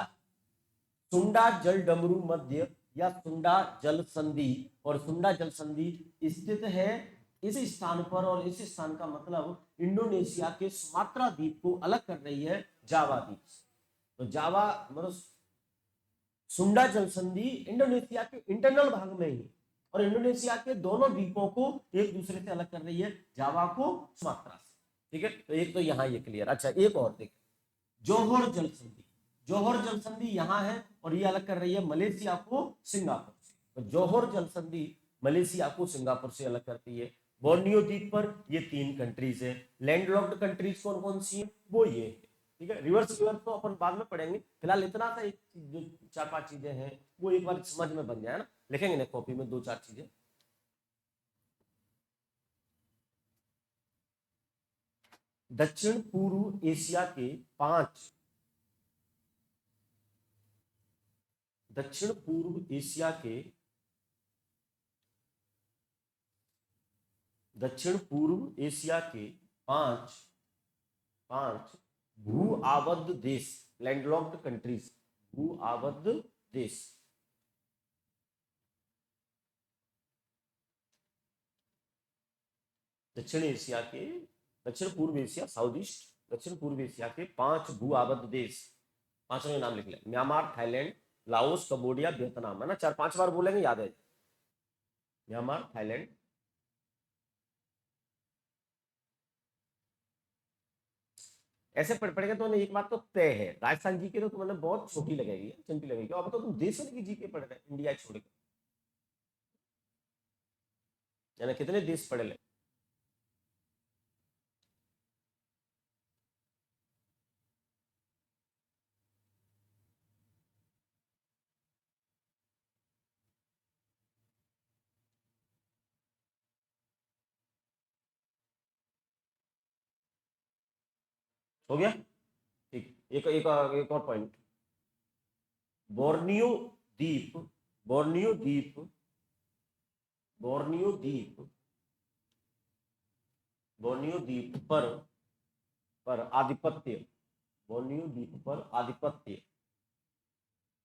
सुंडा जल डमरू मध्य या सुंडा जल संधि। और सुंडा जल संधि स्थित है इस स्थान पर, और इस स्थान का मतलब इंडोनेशिया के सुमात्रा द्वीप को अलग कर रही है जावा द्वीप से। तो जावा मतलब सुंडा जल संधि इंडोनेशिया के इंटरनल भाग में ही, और इंडोनेशिया के दोनों द्वीपों को एक दूसरे से अलग कर रही है, जावा को सुमात्रा से, ठीक है। तो एक तो यहां ये क्लियर। अच्छा, एक और देख, जोहर जल संधि, जोहर जल संधि यहां है और ये अलग कर रही है मलेशिया को सिंगापुर से। तो जोहर जल संधि मलेशिया को सिंगापुर से अलग करती है। बोर्नियो द्वीप पर ये 3 कंट्रीज है। लैंडलॉक्ड कंट्रीज कौन कौन सी है? वो ये है, ठीक है। रिवर्स तो अपन बाद में पढ़ेंगे, फिलहाल इतना सा एक जो 4-5 चीजें हैं वो एक बार समझ में बन जाए ना, लिखेंगे ना कॉपी में 2-4 चीजें। दक्षिण पूर्व एशिया के 5, दक्षिण पूर्व एशिया के, दक्षिण पूर्व एशिया के 5 भू आबद्ध देश, लैंडलॉक्ड कंट्रीज, भू आबद्ध देश। दक्षिण एशिया के, दक्षिण पूर्व एशिया, साउथ ईस्ट, दक्षिण पूर्व एशिया के 5 भू आबद्ध देश, पांचों के नाम लिख लें। Myanmar, Thailand, Laos, Cambodia, Vietnam, है ना, 4-5 बार बोलेंगे, याद है। म्यांमार, थाईलैंड, ऐसे पढ़ पढ़ के तो एक बात तो तय है, राजस्थान जी के तो मतलब बहुत छोटी लगेगी, चिंटी लगेगी। अब तो तुम देशों की जी के पढ़ रहे, इंडिया छोड़ के, यानी कितने देश पढ़े ले। हो गया, ठीक। एक और पॉइंट, बोर्नियो द्वीप, बोर्नियो द्वीप, बोर्नियो द्वीप, बोर्नियो द्वीप पर आधिपत्य, बोर्नियो द्वीप पर आधिपत्य,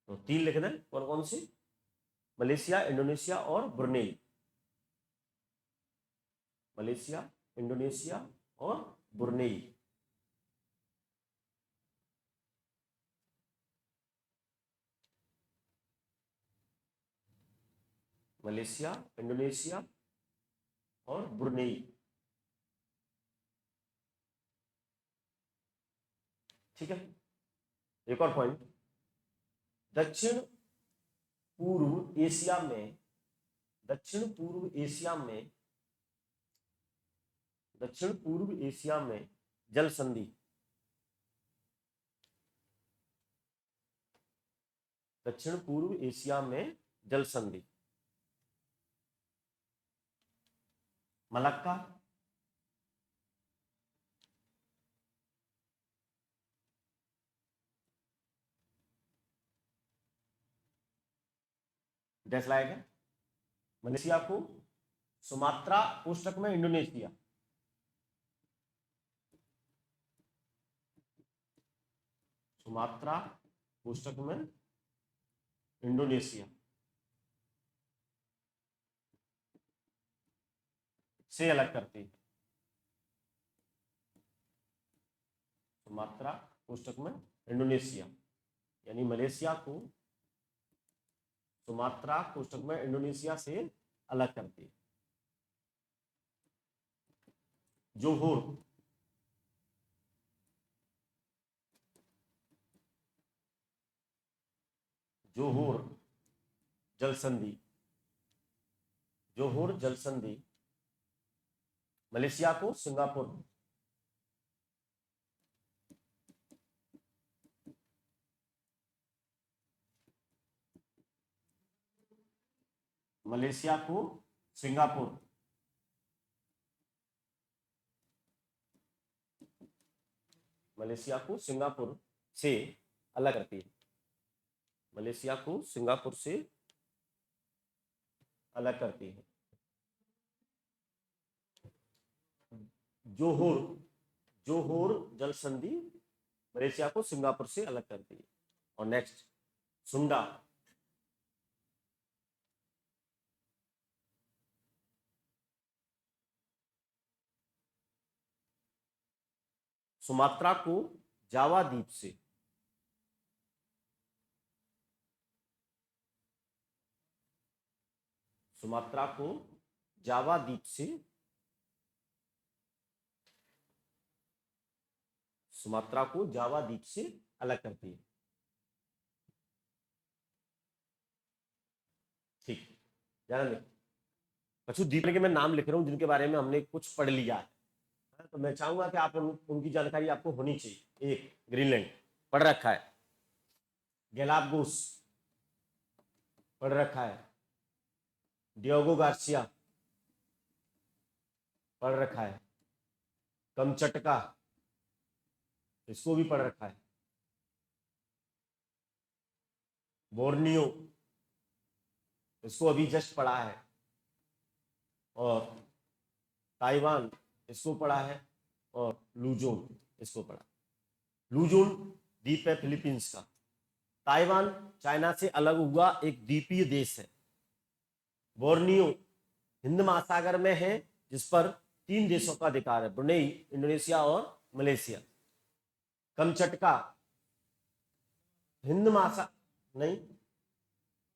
तो 3 लिख दें, कौन कौन सी? मलेशिया, इंडोनेशिया और ब्रुनेई। मलेशिया, इंडोनेशिया और ब्रुनेई। मलेशिया, इंडोनेशिया और ब्रुनेई। ठीक है, एक और पॉइंट, दक्षिण पूर्व एशिया में, दक्षिण पूर्व एशिया में, दक्षिण पूर्व एशिया में जल संधि, दक्षिण पूर्व एशिया में जल संधि, मलक्का, डैश लाएगा मलेशिया को, सुमात्रा कोष्टक में इंडोनेशिया, सुमात्रा कोष्टक में इंडोनेशिया से अलग करती है, सुमात्रा कोष्टक में इंडोनेशिया, यानी मलेशिया को सुमात्रा कोष्टक में इंडोनेशिया से अलग करती है। जोहोर, जोहोर जल संधि, जोहोर जल संधि मलेशिया को सिंगापुर, मलेशिया को सिंगापुर, मलेशिया को सिंगापुर से अलग करती है, मलेशिया को सिंगापुर से अलग करती है। जोहोर, जोहोर जल संधि मलेशिया को सिंगापुर से अलग करती है। और नेक्स्ट, सुंडा, सुमात्रा को जावा द्वीप से, सुमात्रा को जावा द्वीप से, सुमात्रा को जावा द्वीप से अलग करती है। ठीक, ध्यान दें, कुछ द्वीप के मैं नाम लिख रहा हूं जिनके बारे में हमने कुछ पढ़ लिया है, तो मैं चाहूंगा कि आप उनकी जानकारी आपको होनी चाहिए। एक, ग्रीनलैंड पढ़ रखा है, गैलापागोस पढ़ रखा है, डियोगो गार्सिया पढ़ रखा है, कमचटका इसको भी पढ़ रखा है, बोर्नियो इसको अभी जस्ट पढ़ा है, और ताइवान इसको पढ़ा है, और लुजोन इसको पढ़ा। लुजोन द्वीप है फिलीपींस का, ताइवान चाइना से अलग हुआ एक द्वीपीय देश है, बोर्नियो हिंद महासागर में है, जिस पर 3 देशों का अधिकार है, ब्रुनेई, इंडोनेशिया और मलेशिया। कमचटका हिंद महासागर नहीं,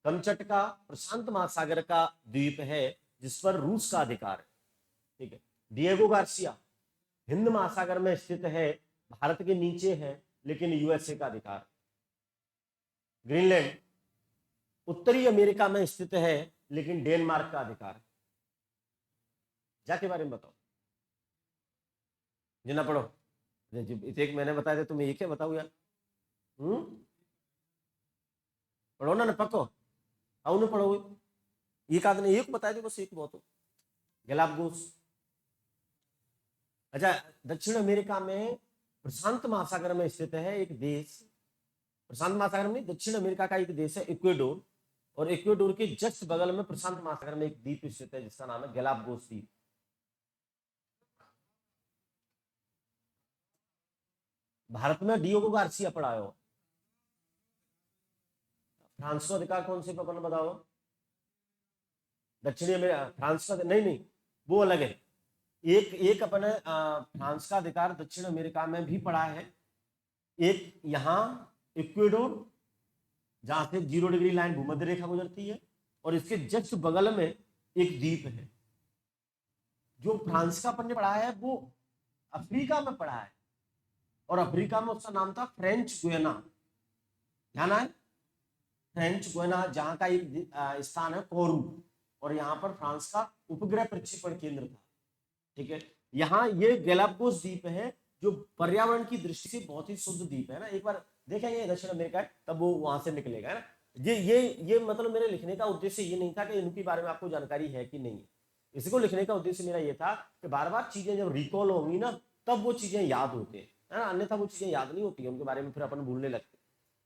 कमचटका प्रशांत महासागर का द्वीप है जिस पर रूस का अधिकार है। ठीक है। डिएगो गार्सिया हिंद महासागर में स्थित है, भारत के नीचे है, लेकिन यूएसए का अधिकार। ग्रीनलैंड उत्तरी अमेरिका में स्थित है, लेकिन डेनमार्क का अधिकार है। जाके बारे में बताओ, जिना पढ़ो। एक मैंने बताया था, तुम्हें एक है बताओ यार। पढ़ो ना पक्को, आओ ना पढ़ो। एक आदमी एक बताया दो बस, एक बहुत हो। गैलापागोस। अच्छा, दक्षिण अमेरिका में प्रशांत महासागर में स्थित है एक देश, प्रशांत महासागर में दक्षिण अमेरिका का एक देश है इक्वेडोर, और इक्वेडोर के जस्ट बगल में प्रशांत महासागर में एक द्वीप स्थित है जिसका नाम है गैलापागोस द्वीप। भारत में डिएगो गार्सिया पढ़ा हो। फ्रांस का अधिकार कौन से पर बताओ? दक्षिणी अमेरिका फ्रांस का नहीं, वो अलग है। एक अपने फ्रांस का अधिकार दक्षिण अमेरिका में भी पड़ा है, एक यहाँ इक्वेडोर जहां से 0 डिग्री लाइन भूमध्य रेखा गुजरती है, और इसके जस्ट बगल में एक द्वीप है। जो फ्रांस का अपन ने पढ़ा है वो अफ्रीका में पढ़ा है, और अफ्रीका में उसका नाम था फ्रेंच गुयाना। ध्यान है, फ्रेंच गुयाना, जहां का एक स्थान है कोरू, और यहाँ पर फ्रांस का उपग्रह प्रक्षेपण केंद्र था। ठीक है। यहाँ ये गैलापागोस द्वीप है जो पर्यावरण की दृष्टि से बहुत ही शुद्ध द्वीप है ना। एक बार देखेंगे दक्षिण अमेरिका है, तब वो वहां से निकलेगा है ना। ये मतलब मेरे लिखने का उद्देश्य ये नहीं था कि इनके बारे में आपको जानकारी है कि नहीं है। इसको लिखने का उद्देश्य मेरा ये था कि बार बार चीजें जब रिकॉल होंगी ना, तब वो चीजें याद होती है ना, अन्यथा वो चीजें याद नहीं होती है, उनके बारे में फिर अपन भूलने लगते।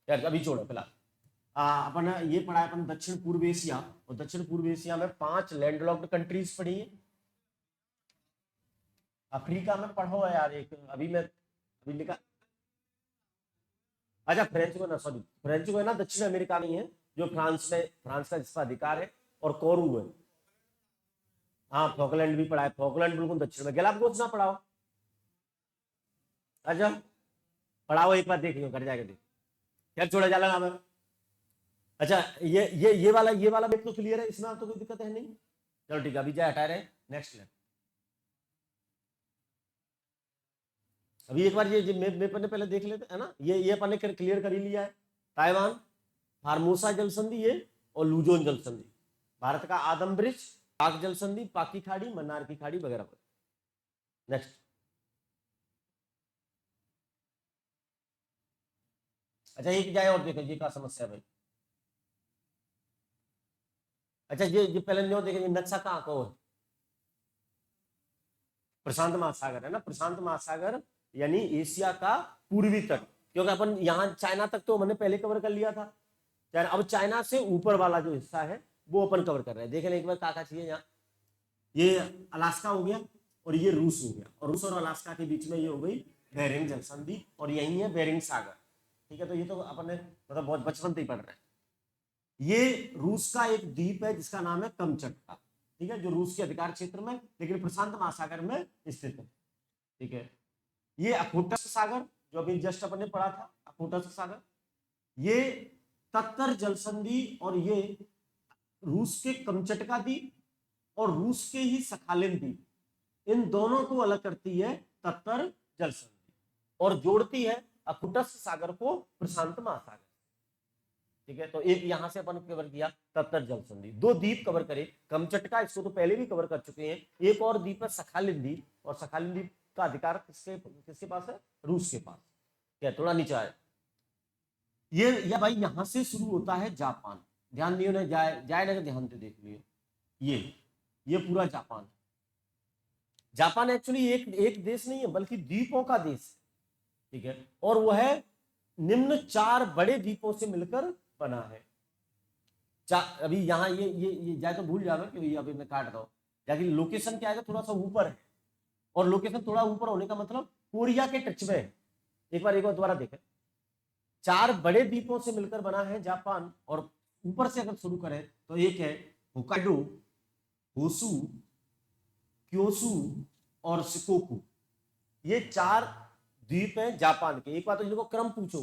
यार अभी छोड़ो फिलहाल। अपन ये पढ़ा है अपन दक्षिण पूर्व एशिया, और दक्षिण पूर्व एशिया में 5 लैंडलॉक्ड कंट्रीज पढ़ी है। अफ्रीका में पढ़ो यार, एक अभी लिखा। अच्छा, फ्रेंच को ना, सॉरी, फ्रेंच को है ना दक्षिण अमेरिका में है, जो फ्रांस का जिसका अधिकार है, और कोरू है। हाँ, फॉकलैंड भी पढ़ा है, फॉकलैंड बिल्कुल दक्षिण में। गैलापागोस ना पढ़ाओ? अच्छा पढ़ाओ, एक बार देख लियो, कर जाएगा देख। यार छोड़ा जाला ना। अच्छा, ये वाला मैप तो क्लियर है, इसमें तो कोई दिक्कत है नहीं। चलो ठीक है, अभी जाए हटा रहे, नेक्स्ट लेट। अभी एक बार ये मैप ने पहले देख लेते है ना। ये अपन ने क्लियर कर ही लिया है। ताइवान, फार्मोसा जल संधि ये, और लूजोन जल संधि, भारत का आदम ब्रिज, पाक जल संधि, पाक की खाड़ी, मन्नार की खाड़ी वगैरह। नेक्स्ट। अच्छा एक जाए और देखो ये क्या समस्या भाई। अच्छा ये पहले न्यो देखेंगे, नक्शा कहाँ को है? प्रशांत महासागर है ना, प्रशांत महासागर यानी एशिया का पूर्वी तट। क्योंकि अपन यहाँ चाइना तक तो हमने पहले कवर कर लिया था, अब चाइना से ऊपर वाला जो हिस्सा है वो अपन कवर कर रहे हैं। देख लें एक बार क्या चाहिए। यहाँ ये अलास्का हो गया, और ये रूस हो गया, और रूस और अलास्का के बीच में ये हो गई बेरिंग जल संधि, और यही है बेरिंग सागर। ठीक है, तो ये तो अपन ने मतलब बहुत बचपन से ही पढ़ रहे हैं। ये रूस का एक द्वीप है जिसका नाम है कमचटका। ठीक है, जो रूस के अधिकार क्षेत्र में, लेकिन प्रशांत महासागर में स्थित है। ठीक है। ये अखोटस्क सागर जो अभी जस्ट अपन ने पढ़ा था, अखोटस्क सागर, ये तत्तर जल संधि, और ये रूस के कमचटका द्वीप और रूस के ही सखालिन द्वीप, इन दोनों को अलग करती है तत्तर जल संधि, और जोड़ती है अखोटस्क सागर को प्रशांत महासागर। ठीक है, तो एक यहां से अपन कवर किया तत्तर जल संधि, 2 द्वीप कवर करे। कमचटका इसको तो पहले भी कवर कर चुके हैं। एक और द्वीप है सखालिन द्वीप, और सखालिन द्वीप का अधिकार किसके पास है? रूस के पास। क्या थोड़ा नीचे आए ये, या भाई यहां से शुरू होता है जापान। ध्यान दियो ना, जाए ना, ध्यान से देख लियो। ये पूरा जापान। जापान एक्चुअली एक देश नहीं है, बल्कि द्वीपों का देश है। ठीक है, और वो है निम्न 4 बड़े द्वीपों से मिलकर बना है। अभी यहाँ ये जाए तो भूल जाना कि अभी मैं काट रहा हूँ, जाके लोकेशन क्या है, थोड़ा सा ऊपर है, और लोकेशन थोड़ा ऊपर होने का मतलब कोरिया के टच में है। एक बार दोबारा देखें, 4 बड़े द्वीपों से मिलकर बना है जापान, और ऊपर से अगर शुरू करें तो एक है होक्काइडो, होसू, क्योसू और शिकोकू, ये 4 द्वीप हैं जापान के। एक बात तो इनको क्रम पूछो,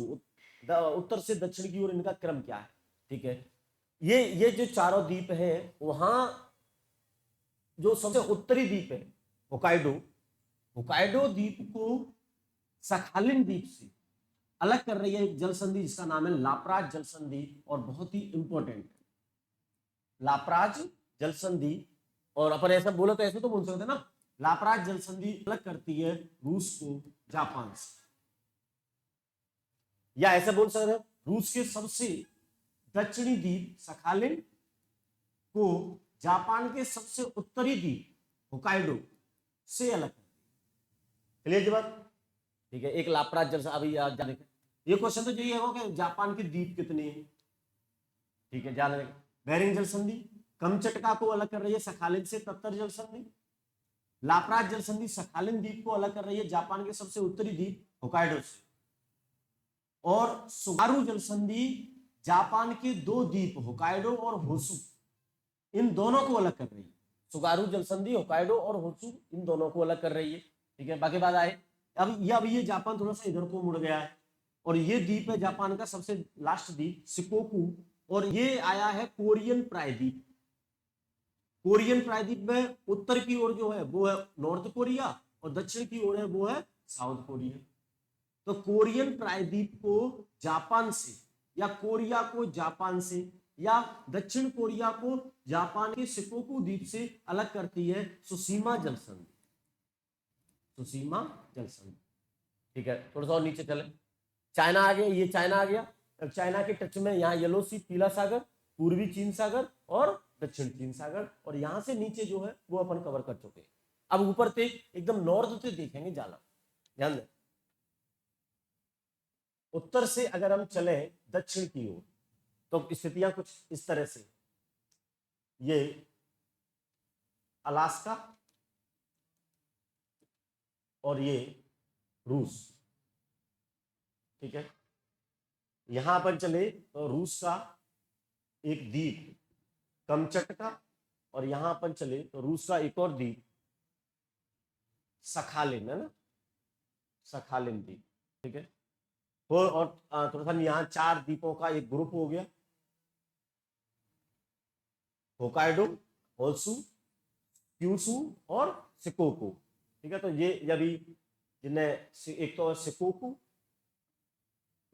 उत्तर से दक्षिण की ओर इनका क्रम क्या है, ठीक है। ये जो चारों द्वीप हैं, वहां जो सबसे उत्तरी द्वीप है होकाइडो, होकाइडो द्वीप को सखालिन द्वीप से अलग कर रही है एक जल संधि जिसका नाम है लाप्राज जल संधि, और बहुत ही इंपॉर्टेंट लाप्राज जल संधि। और अपन ऐसा बोलो तो ऐसे तो बोल सकते ना, लाप्राज जल संधि अलग करती है रूस को जापान से, या ऐसे बोल सकते हैं रूस के सबसे दक्षिणी द्वीप सखालिन को जापान के सबसे उत्तरी द्वीप होकाइडो से अलग कर दिया। क्लियर जी बात, ठीक है। एक लाप्राज जल, अभी याद जाने का ये क्वेश्चन तो यही है कि जापान के द्वीप कितने हैं, ठीक है, जान लेगा। बेरिंग जल संधि कमचटका को अलग कर रही है सखालिन से तत्तर जल संधि। लाप्राज जल संधि सखालिन द्वीप को अलग कर रही है जापान के सबसे उत्तरी द्वीप होकाइडो से। और सुगारू जल संधि जापान के 2 द्वीप होकाइडो और होसु, इन दोनों को अलग कर रही है। सुगारू जल संधि होकाइडो और होसु इन दोनों को अलग कर रही है, ठीक है। बाकी बात आए, अब ये जापान थोड़ा सा इधर को मुड़ गया है, और ये द्वीप है जापान का सबसे लास्ट द्वीप शिकोकू, और ये आया है कोरियन प्रायद्वीप। कोरियन प्रायद्वीप में उत्तर की ओर जो है वो है नॉर्थ कोरिया, और दक्षिण की ओर है वो है साउथ कोरिया। तो कोरियन प्रायद्वीप को जापान से, या कोरिया को जापान से, या दक्षिण कोरिया को जापान के शिकोकू द्वीप से अलग करती है सुसीमा जल संधि, सुसीमा जल संधि, ठीक है। थोड़ा सा और नीचे चले, चाइना आ गया, ये चाइना आ गया। चाइना के टच में यहाँ येलो सी, पीला सागर, पूर्वी चीन सागर और दक्षिण चीन सागर, और यहां से नीचे जो है वो अपन कवर कर चुके हैं। अब ऊपर से एकदम नॉर्थ से देखेंगे जाला, ध्यान दें। उत्तर से अगर हम चले दक्षिण की ओर तो स्थितियां कुछ इस तरह से, ये अलास्का और ये रूस, ठीक है। यहां पर चले तो रूस का एक द्वीप कमचटका, और यहां पर चले तो रूस का एक और द्वीप सखालिन, है ना, सखालिन द्वीप, ठीक है। और थोड़ा सा यहाँ 4 द्वीपों का एक ग्रुप हो गया, होकाइडो, होल्सू, क्यूसू और शिकोकू, ठीक है। तो ये अभी जिन्हें एक तो शिकोकू,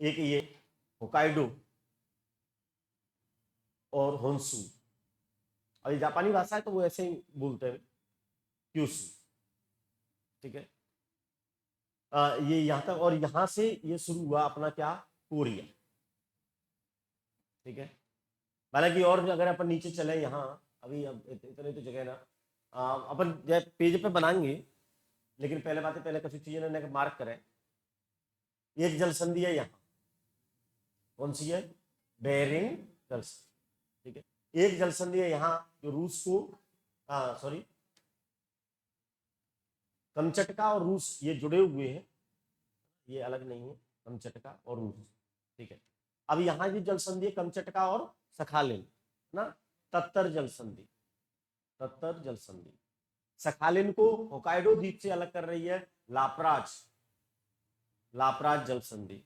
एक ये होकाइडो और होन्सू, अभी जापानी भाषा है तो वो ऐसे ही बोलते हैं क्यूसू, ठीक है। ये यहां तक, और यहां से ये शुरू हुआ अपना क्या, कोरिया, ठीक है। हालांकि और अगर अपन नीचे चले यहाँ, अभी अब इतने तो जगह ना अपन पेज पे बनाएंगे, लेकिन पहले बात है, पहले कुछ चीजें ने मार्क करें। एक जल संधि है यहाँ, कौन सी है, बेरिंग जल संधि, ठीक है। एक जल संधि है यहाँ जो रूस को, सॉरी, कमचटका और रूस ये जुड़े हुए हैं, ये अलग नहीं है, कमचटका और रूस, ठीक है। अब यहाँ ये जल संधि है कमचटका और सखालिन ना, तत्तर जल संधि, तत्तर जल संधि। सखालिन को होकाइडो द्वीप से अलग कर रही है लाप्राज, लाप्राज जल संधि,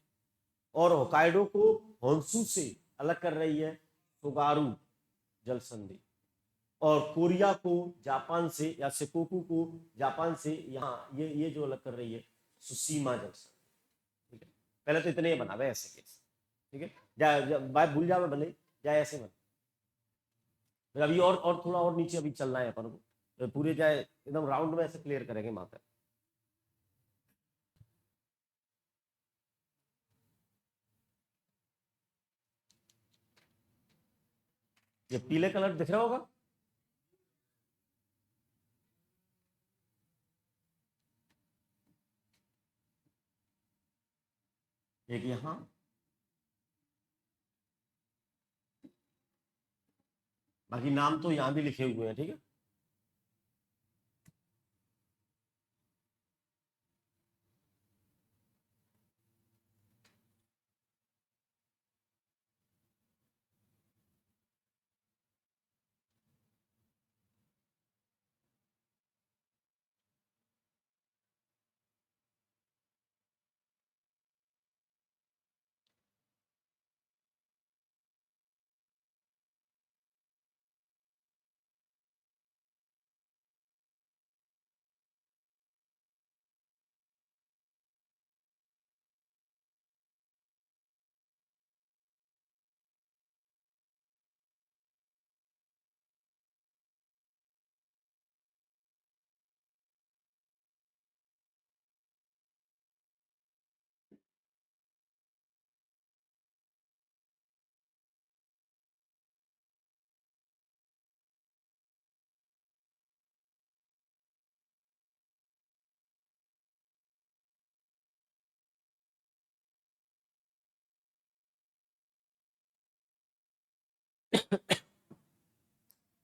और होकाइडो को होन्सू से अलग कर रही है सुगारू जल संधि, और कोरिया को जापान से, या शिकोकू को जापान से यहाँ ये जो अलग कर रही है सुसीमा जल संधि, ठीक है। पहले तो इतने ही बनावे ऐसे केस, ठीक है। बात भूल जाओ भले, जाए ऐसे बन, अभी और थोड़ा और नीचे अभी चलना है अपन को, पूरे जाए एकदम राउंड में ऐसे क्लियर करेंगे माता। ये पीले कलर दिख रहा होगा, एक यहाँ, बाकी नाम तो यहाँ भी लिखे हुए हैं, ठीक है।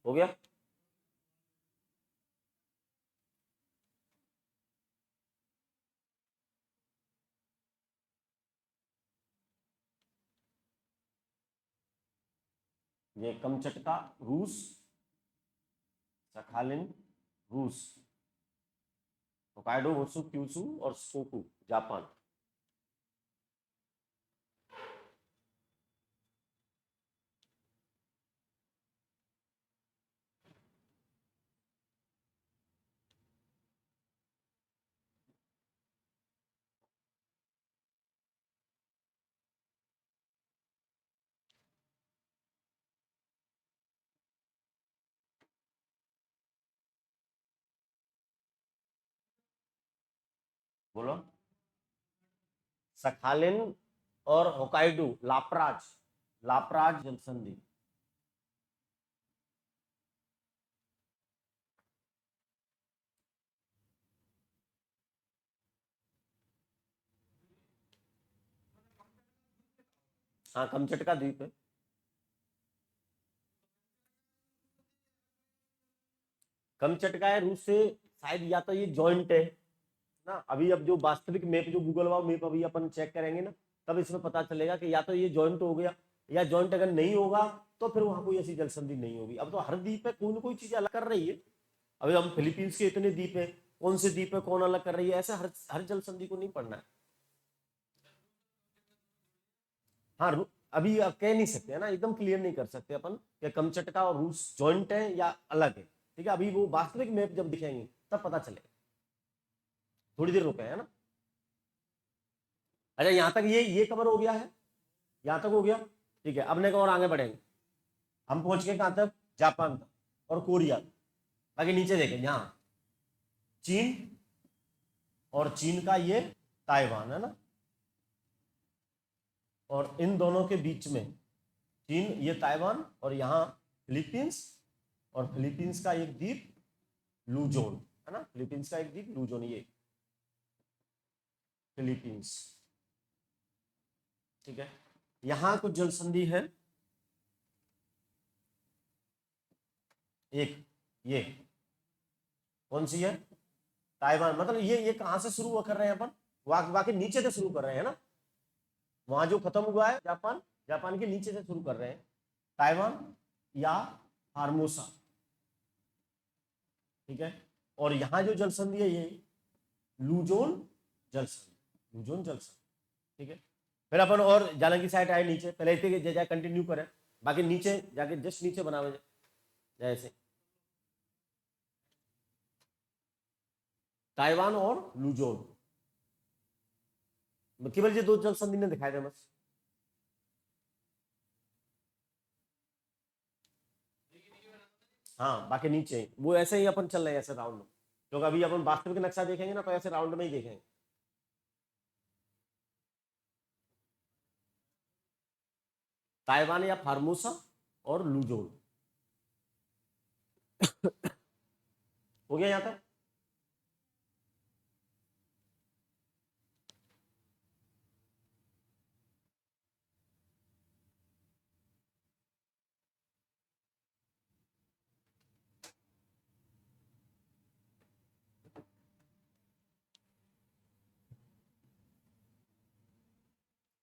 हो गया। ये कमचटका रूस, सखालिन रूस, होकाइडो होत्सु क्यूशु और शोकू जापान। बोलो। सखालिन और होकाइडो, लाप्राज, लाप्राज जलसंधि। हाँ, कमचटका द्वीप है। कमचटका है रूस से, शायद या तो ये जॉइंट है ना। अभी अब जो वास्तविक मैप, जो गूगल वाव मैप अभी अपन चेक करेंगे ना, तब इसमें पता चलेगा कि या तो ये जॉइंट हो गया, या जॉइंट अगर नहीं होगा तो फिर वहां कोई ऐसी जलसंधि नहीं होगी। अब तो हर द्वीप पे कोई ना कोई चीज अलग कर रही है। अभी हम फिलीपींस के इतने द्वीप है, कौन से द्वीप है कौन अलग कर रही है, ऐसे हर हर जलसंधि को नहीं पढ़ना है। हाँ, अभी कह नहीं सकते है ना, एकदम क्लियर नहीं कर सकते अपन कि कमचटका और रूस जॉइंट है या अलग है। ठीक है, अभी वो वास्तविक मैप जब दिखेंगे तब पता चलेगा। थोड़ी देर रुके है ना। अच्छा, यहां तक ये कवर हो गया है, यहां तक हो गया। ठीक है, अब और आगे बढ़ेंगे। हम पहुंच गए कहां तक? जापान तक और कोरिया। बाकी नीचे देखें, यहाँ चीन, और चीन का ये ताइवान है ना, और इन दोनों के बीच में चीन, ये ताइवान, और यहाँ फिलीपींस, और फिलीपींस का एक द्वीप लूजोन है ना, फिलीपींस का एक द्वीप लूजोन, ये फिलीपींस। ठीक है, यहां कुछ जलसंधि है। एक ये कौन सी है? ताइवान। मतलब ये कहां से शुरू कर रहे हैं अपन? वाकई नीचे से शुरू कर रहे हैं ना, वहां जो खत्म हुआ है जापान, जापान के नीचे से शुरू कर रहे हैं, ताइवान या फार्मोसा। ठीक है, और यहां जो जलसंधि है ये लूजोन जलसंधि, लूजोन जलसंधि। ठीक है, फिर अपन और जालंगी की साइड आए नीचे, पहले इतने जाए कंटिन्यू करें, बाकी नीचे जाके जस्ट नीचे बनावे जैसे ताइवान और लूजोन, केवल ये दो जलसंधि ने दिखाए थे बस। हाँ, बाकी नीचे वो ऐसे ही अपन चल रहे हैं, ऐसे राउंड में। क्योंकि अभी अपन वास्तविक नक्शा देखेंगे ना, तो ऐसे राउंड में ही देखेंगे। ताइवान या फार्मोसा और लूजोन। हो गया यहां तक?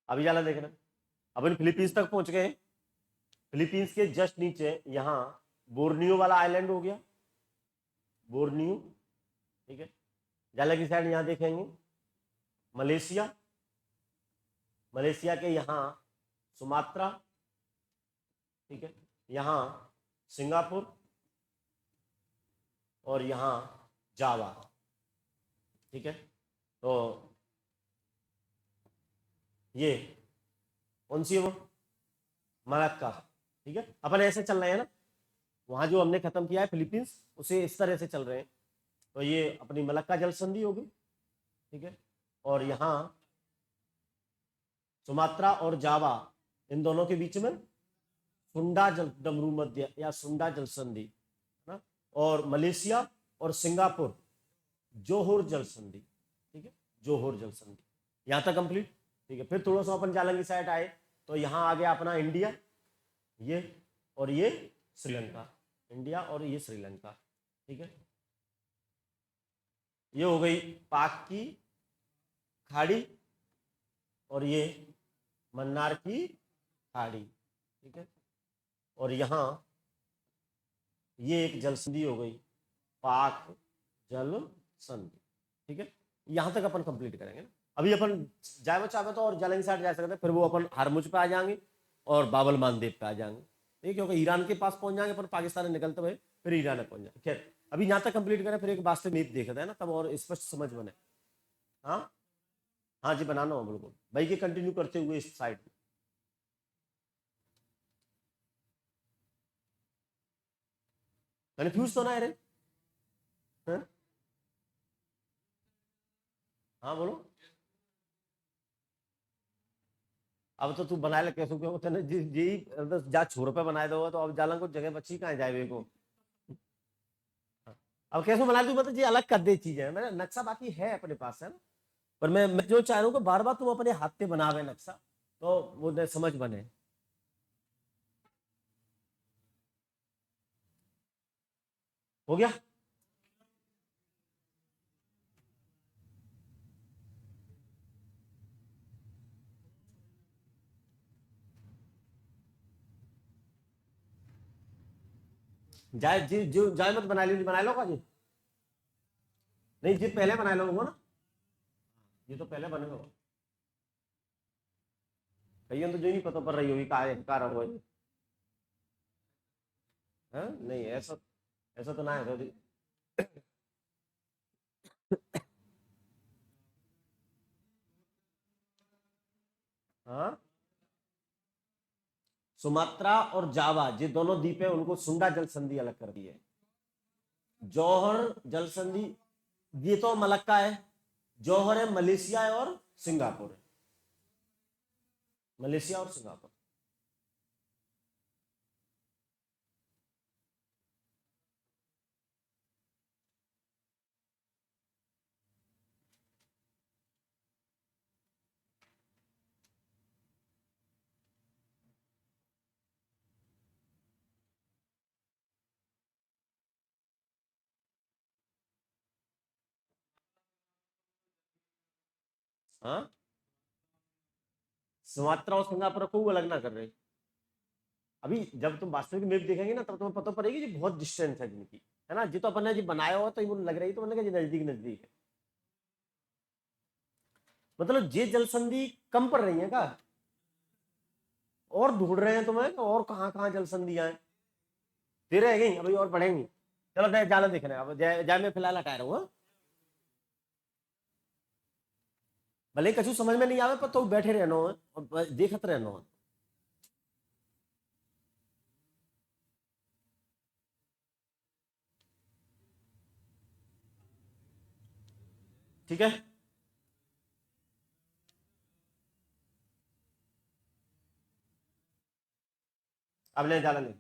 अभी ज्यादा देख रहे हैं, अपन फिलीपींस तक पहुंच गए। फिलीपींस के जस्ट नीचे यहाँ बोर्नियो वाला आइलैंड हो गया, बोर्नियो। ठीक है, जाला की साइड यहाँ देखेंगे मलेशिया, मलेशिया के यहाँ सुमात्रा। ठीक है, यहाँ सिंगापुर, और यहाँ जावा। ठीक है, तो ये कौन सी है वो? मलक्का। ठीक है, अपन ऐसे चल रहे हैं ना, वहां जो हमने खत्म किया है फिलीपींस, उसे इस तरह से चल रहे हैं। तो ये अपनी मलक्का जल संधि होगी। ठीक है, और यहाँ सुमात्रा और जावा, इन दोनों के बीच में सुंडा जल डमरू मध्य या सुंडा जल संधि है ना, और मलेशिया और सिंगापुर जोहोर जल संधि। ठीक है, जोहोर जल संधि यहाँ तक कंप्लीट। ठीक है, फिर थोड़ा सा अपन जालंगी साइड आए, तो यहाँ आ गया अपना इंडिया, ये और ये श्रीलंका, इंडिया और ये श्रीलंका, ठीक है। ये हो गई पाक की खाड़ी और ये मन्नार की खाड़ी, ठीक है। और यहां ये एक जल संधि हो गई, पाक जल संधि, ठीक है। यहां तक अपन कंप्लीट करेंगे ना। अभी अपन जाए चाहे तो और जालंग साइड जा सकते हैं, फिर वो अपन हरमुज पे आ जाएंगे और बाबल मानदेव पे आ जाएंगे, ठीक है, क्योंकि ईरान के पास पहुंच जाएंगे अपन, पाकिस्तान निकलते हुए फिर ईरान में पहुंच जाएंगे। खैर अभी यहाँ तक कंप्लीट करें, फिर एक वास्तविक नीति देखते हैं ना, तब और स्पष्ट समझ बने। हाँ हाँ जी, बनाना हो बिल्कुल भाई, के कंटिन्यू करते हुए इस साइड में। कन्फ्यूज तो ना है रे? हाँ हाँ, बोलो। अब तो तू बनाए लग कैसे, क्यों तेने जी जी जा छोर पे बनाए दो, तो अब जालन को जगह बची कहाँ जाए वे को। अब कैसे बना तू, मतलब ये अलग कर दे चीजें, मेरा नक्शा बाकी है अपने पास, है ना। पर मैं जो चाह रहा हूँ कि बार बार तुम अपने हाथ पे बनावे नक्शा, तो वो समझ बने। हो गया। जाए जी, जो जाए मत बना ली, बना लो का जी। नहीं जी, पहले बना लो ना, ये तो पहले बनेगा। कहीं तो जो नहीं पता पड़ रही होगी का रहो है। हाँ? नहीं ऐसा, ऐसा तो ना है तो। हाँ, सुमात्रा और जावा ये दोनों द्वीप है, उनको सुंडा जल संधि अलग कर दी है। जौहर जल संधि, ये तो मलक्का है। जौहर है मलेशिया है और सिंगापुर है, मलेशिया और सिंगापुर। हाँ, सुमात्रा और सिंगापुर को अलग ना कर रहे। अभी जब तुम वास्तविक मैप देखेंगे ना, तब तुम्हें पता पड़ेगी कि बहुत डिस्टेंस है जिनकी, है ना। जी तो अपन ने जी बनाया हुआ तो ये लग रही, तो मैंने कहा नजदीक नजदीक है। मतलब ये जल संधि कम पड़ रही है का, और ढूंढ रहे हैं तुम्हें तो, और कहाँ कहाँ जल संधियां हैं, फिर रह गई अभी और बढ़ेंगी। चलो ज्यादा देख रहे हैं, अब जय जय में फिलहाल हटा रहा हूँ। भले ही कछु समझ में नहीं आवे, पर तो बैठे रहना है और देखते रहना है। ठीक है, अब ले जाना नहीं।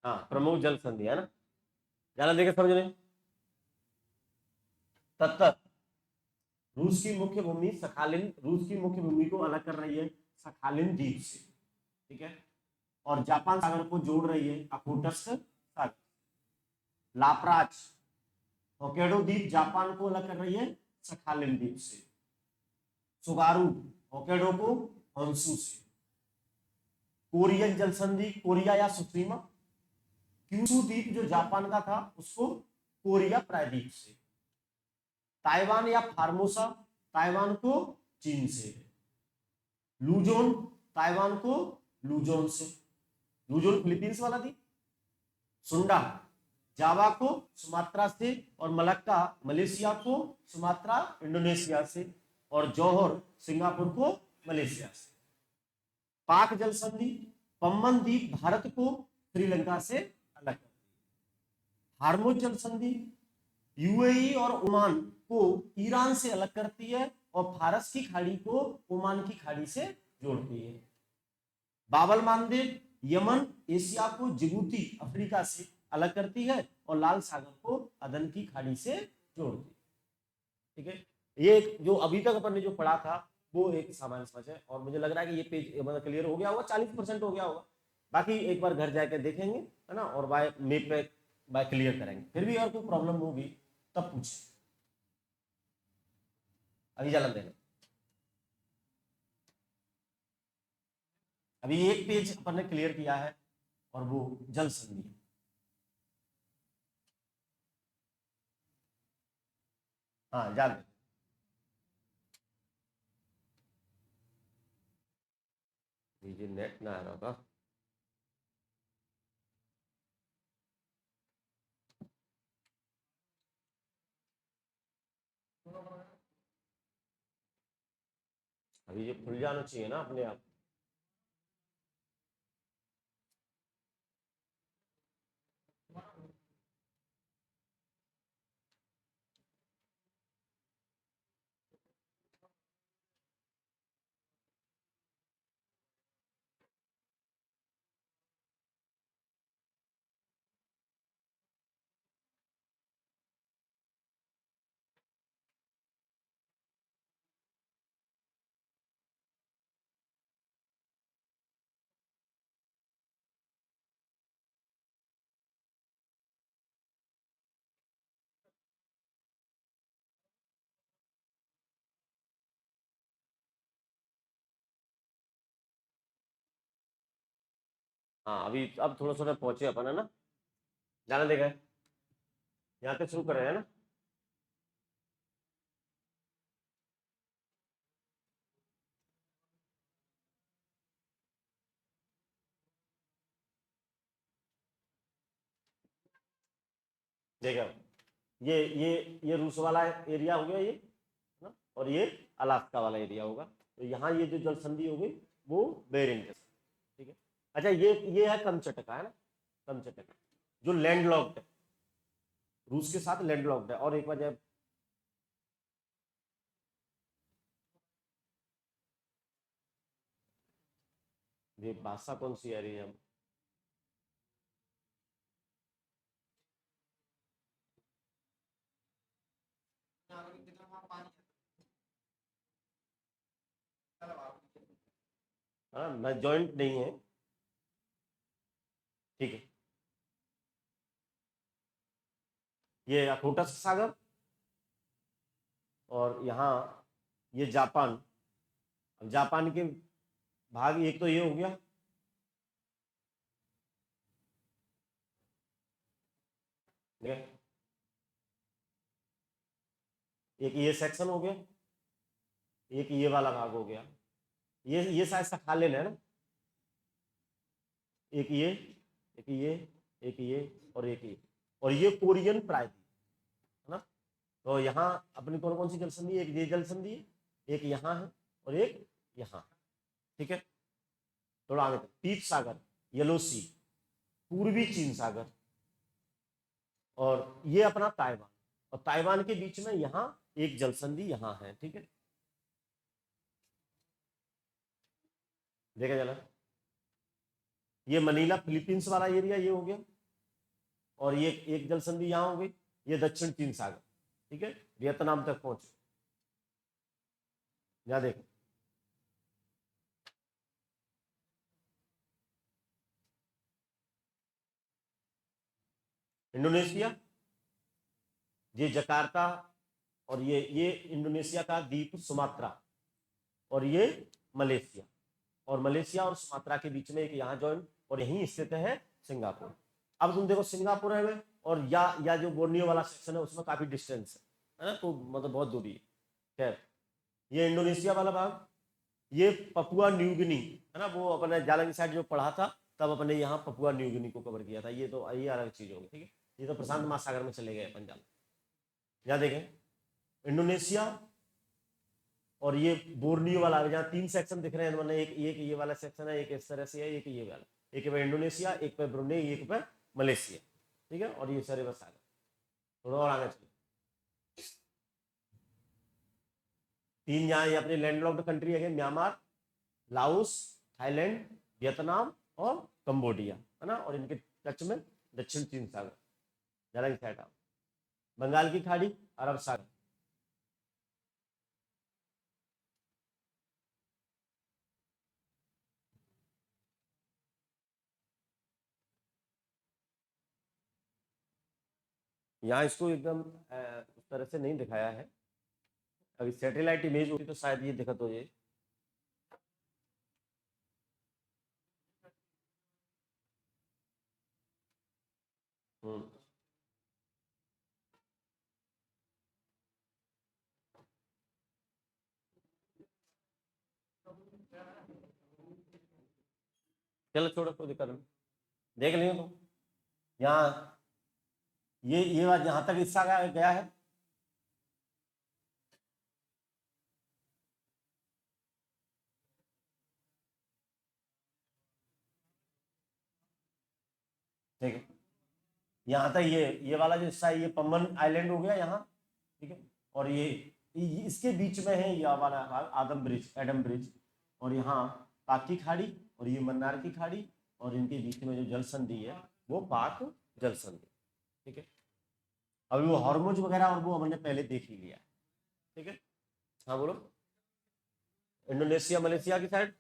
हाँ, प्रमुख जल संधि है ना, ज्यादा देखे समझ नहीं। तत्त रूस की मुख्य भूमि सखालिन, रूस की मुख्य भूमि को अलग कर रही है सखालिन द्वीप से, ठीक है। और जापान सागर को जोड़ रही है अकोटस्क सागर। लाप्राच होकेडो द्वीप जापान को अलग कर रही है सखालिन द्वीप से। सुगारू होकेडो को होंसू से। कोरियन जल संधि कोरिया या सुप्रीमा, क्यूशू द्वीप जो जापान का था उसको कोरिया प्रायद्वीप से। ताइवान या फार्मोसा ताइवान को चीन से। लूजोन ताइवान को लूजोन से, लूजोन फिलीपींस वाला थी। सुंडा जावा को सुमात्रा से, और मलक्का मलेशिया को सुमात्रा इंडोनेशिया से, और जौहर सिंगापुर को मलेशिया से। पाक जल संधि पम्बन द्वीप भारत को श्रीलंका से अलग। हार्मोज जल संधि यूएई और ओमान को ईरान से अलग करती है, और फारस की खाड़ी को ओमान की खाड़ी से जोड़ती है। बाबल मानदेव यमन एशिया को जिबूती अफ्रीका से अलग करती है और लाल सागर को अदन की खाड़ी से जोड़ती है। ठीक है, ये जो अभी तक अपन ने जो पढ़ा था वो एक सामान्य समझ है, और मुझे लग रहा है कि ये पेज मतलब क्लियर हो गया होगा, 40% हो गया होगा। बाकी एक बार घर जाके देखेंगे, है ना, और बाय मेप पे बाय क्लियर करेंगे। फिर भी अगर कोई प्रॉब्लम होगी तब पूछे, अभी जलन देना। अभी एक पेज अपन ने क्लियर किया है और वो जल संधि। हाँ जान दे। ये नेट ना आ रहा होगा। अभी ये खुल जाना चाहिए ना अपने आप। हाँ अभी अब थोड़ा थोड़ा पहुंचे अपन, है ना, जाना देगा। यहाँ पे शुरू कर रहे हैं ना। देखा, ये रूस वाला एरिया हो गया ये, है ना, और ये अलास्का वाला एरिया होगा। तो यहाँ ये जो जल संधि हो गई वो बेरिंग के साथ। ठीक है, अच्छा ये है कमचटका, है ना, कमचटका जो लैंड लॉक्ड है, रूस के साथ लैंड लॉक्ड है। और एक बार जब ये भाषा कौन सी आ रही है, मैं जॉइंट नहीं है। ठीक है, ये अखोटस सागर, और यहाँ ये जापान। अब जापान के भाग एक तो ये हो गया, ठीक है, एक ये सेक्शन हो गया, एक ये वाला भाग हो गया। ये शायद सखालिन है ना, एक ये, एक ये, एक ये, और एक ये, और ये कोरियन प्रायद्वीप, है ना। तो यहाँ अपनी कौन कौन सी जल संधि, एक ये जल संधि है, एक यहाँ है, और एक यहाँ। ठीक है, थोड़ा आगे पीत सागर, येलो सी, पूर्वी चीन सागर, और ये अपना ताइवान, और ताइवान के बीच में यहाँ एक जल संधि यहाँ है। ठीक है, देखा जला, ये मनीला फिलीपींस वाला एरिया ये हो गया, और ये एक जल संधि यहाँ हो गई, ये दक्षिण चीन सागर। ठीक है, वियतनाम तक पहुंचे। यहां देखो, इंडोनेशिया, ये जकार्ता, और ये इंडोनेशिया का द्वीप सुमात्रा, और ये मलेशिया, और मलेशिया और सुमात्रा के बीच में एक यहाँ जॉइंट, और यहीं स्थित है सिंगापुर। अब तुम देखो सिंगापुर है में, और या जो बोर्नियो वाला सेक्शन है उसमें काफी डिस्टेंस है ना, तो मतलब बहुत दूरी है। खैर, ये इंडोनेशिया वाला भाग, ये पपुआ न्यू गिनी, है ना, वो अपने जालंग साइड जो पढ़ा था तब अपने यहाँ पपुआ न्यू गिनी को कवर किया था। ये तो ये अलग चीज होगी। ठीक है, ये तो प्रशांत महासागर में चले गए पंजाब। यहाँ देखें इंडोनेशिया, और ये बोर्नियो वाला, जहाँ तीन सेक्शन दिख रहे हैं मैंने, एक ये वाला सेक्शन है, एक इस तरह से है, एक ये वाला, एक पे इंडोनेशिया, एक पे ब्रुनेई, एक पे मलेशिया। ठीक है, और ये सारे बस आगे, थोड़ा और आगे चलो। तीन यहाँ ये अपनी लैंडलॉक्ड कंट्री है, म्यांमार, लाओस, थाईलैंड, वियतनाम और कंबोडिया, है ना, और इनके टच में दक्षिण चीन सागर, जरा की साइड आओ, बंगाल की खाड़ी, अरब सागर। यहाँ इसको एकदम उस तरह से नहीं दिखाया है, अभी सैटेलाइट इमेज होती तो शायद ये दिखत हो ये। हम्म, चलो छोड़ो, कोई दिक्कत नहीं, देख लियो तुम। यहाँ ये बात यहाँ तक हिस्सा गया गया है। ठीक है, यहाँ तक ये वाला जो हिस्सा है ये पम्बन आइलैंड हो गया यहाँ, ठीक है, और ये इसके बीच में है ये वाला आदम ब्रिज, एडम ब्रिज, और यहाँ पाक की खाड़ी और ये मन्नार की खाड़ी, और इनके बीच में जो जल संधि है वो पाक जल संधि, ठीक है। अभी वो हॉर्मुज वगैरह और वो हमने पहले देख ही लिया, ठीक है। हाँ बोलो। इंडोनेशिया मलेशिया की साइड।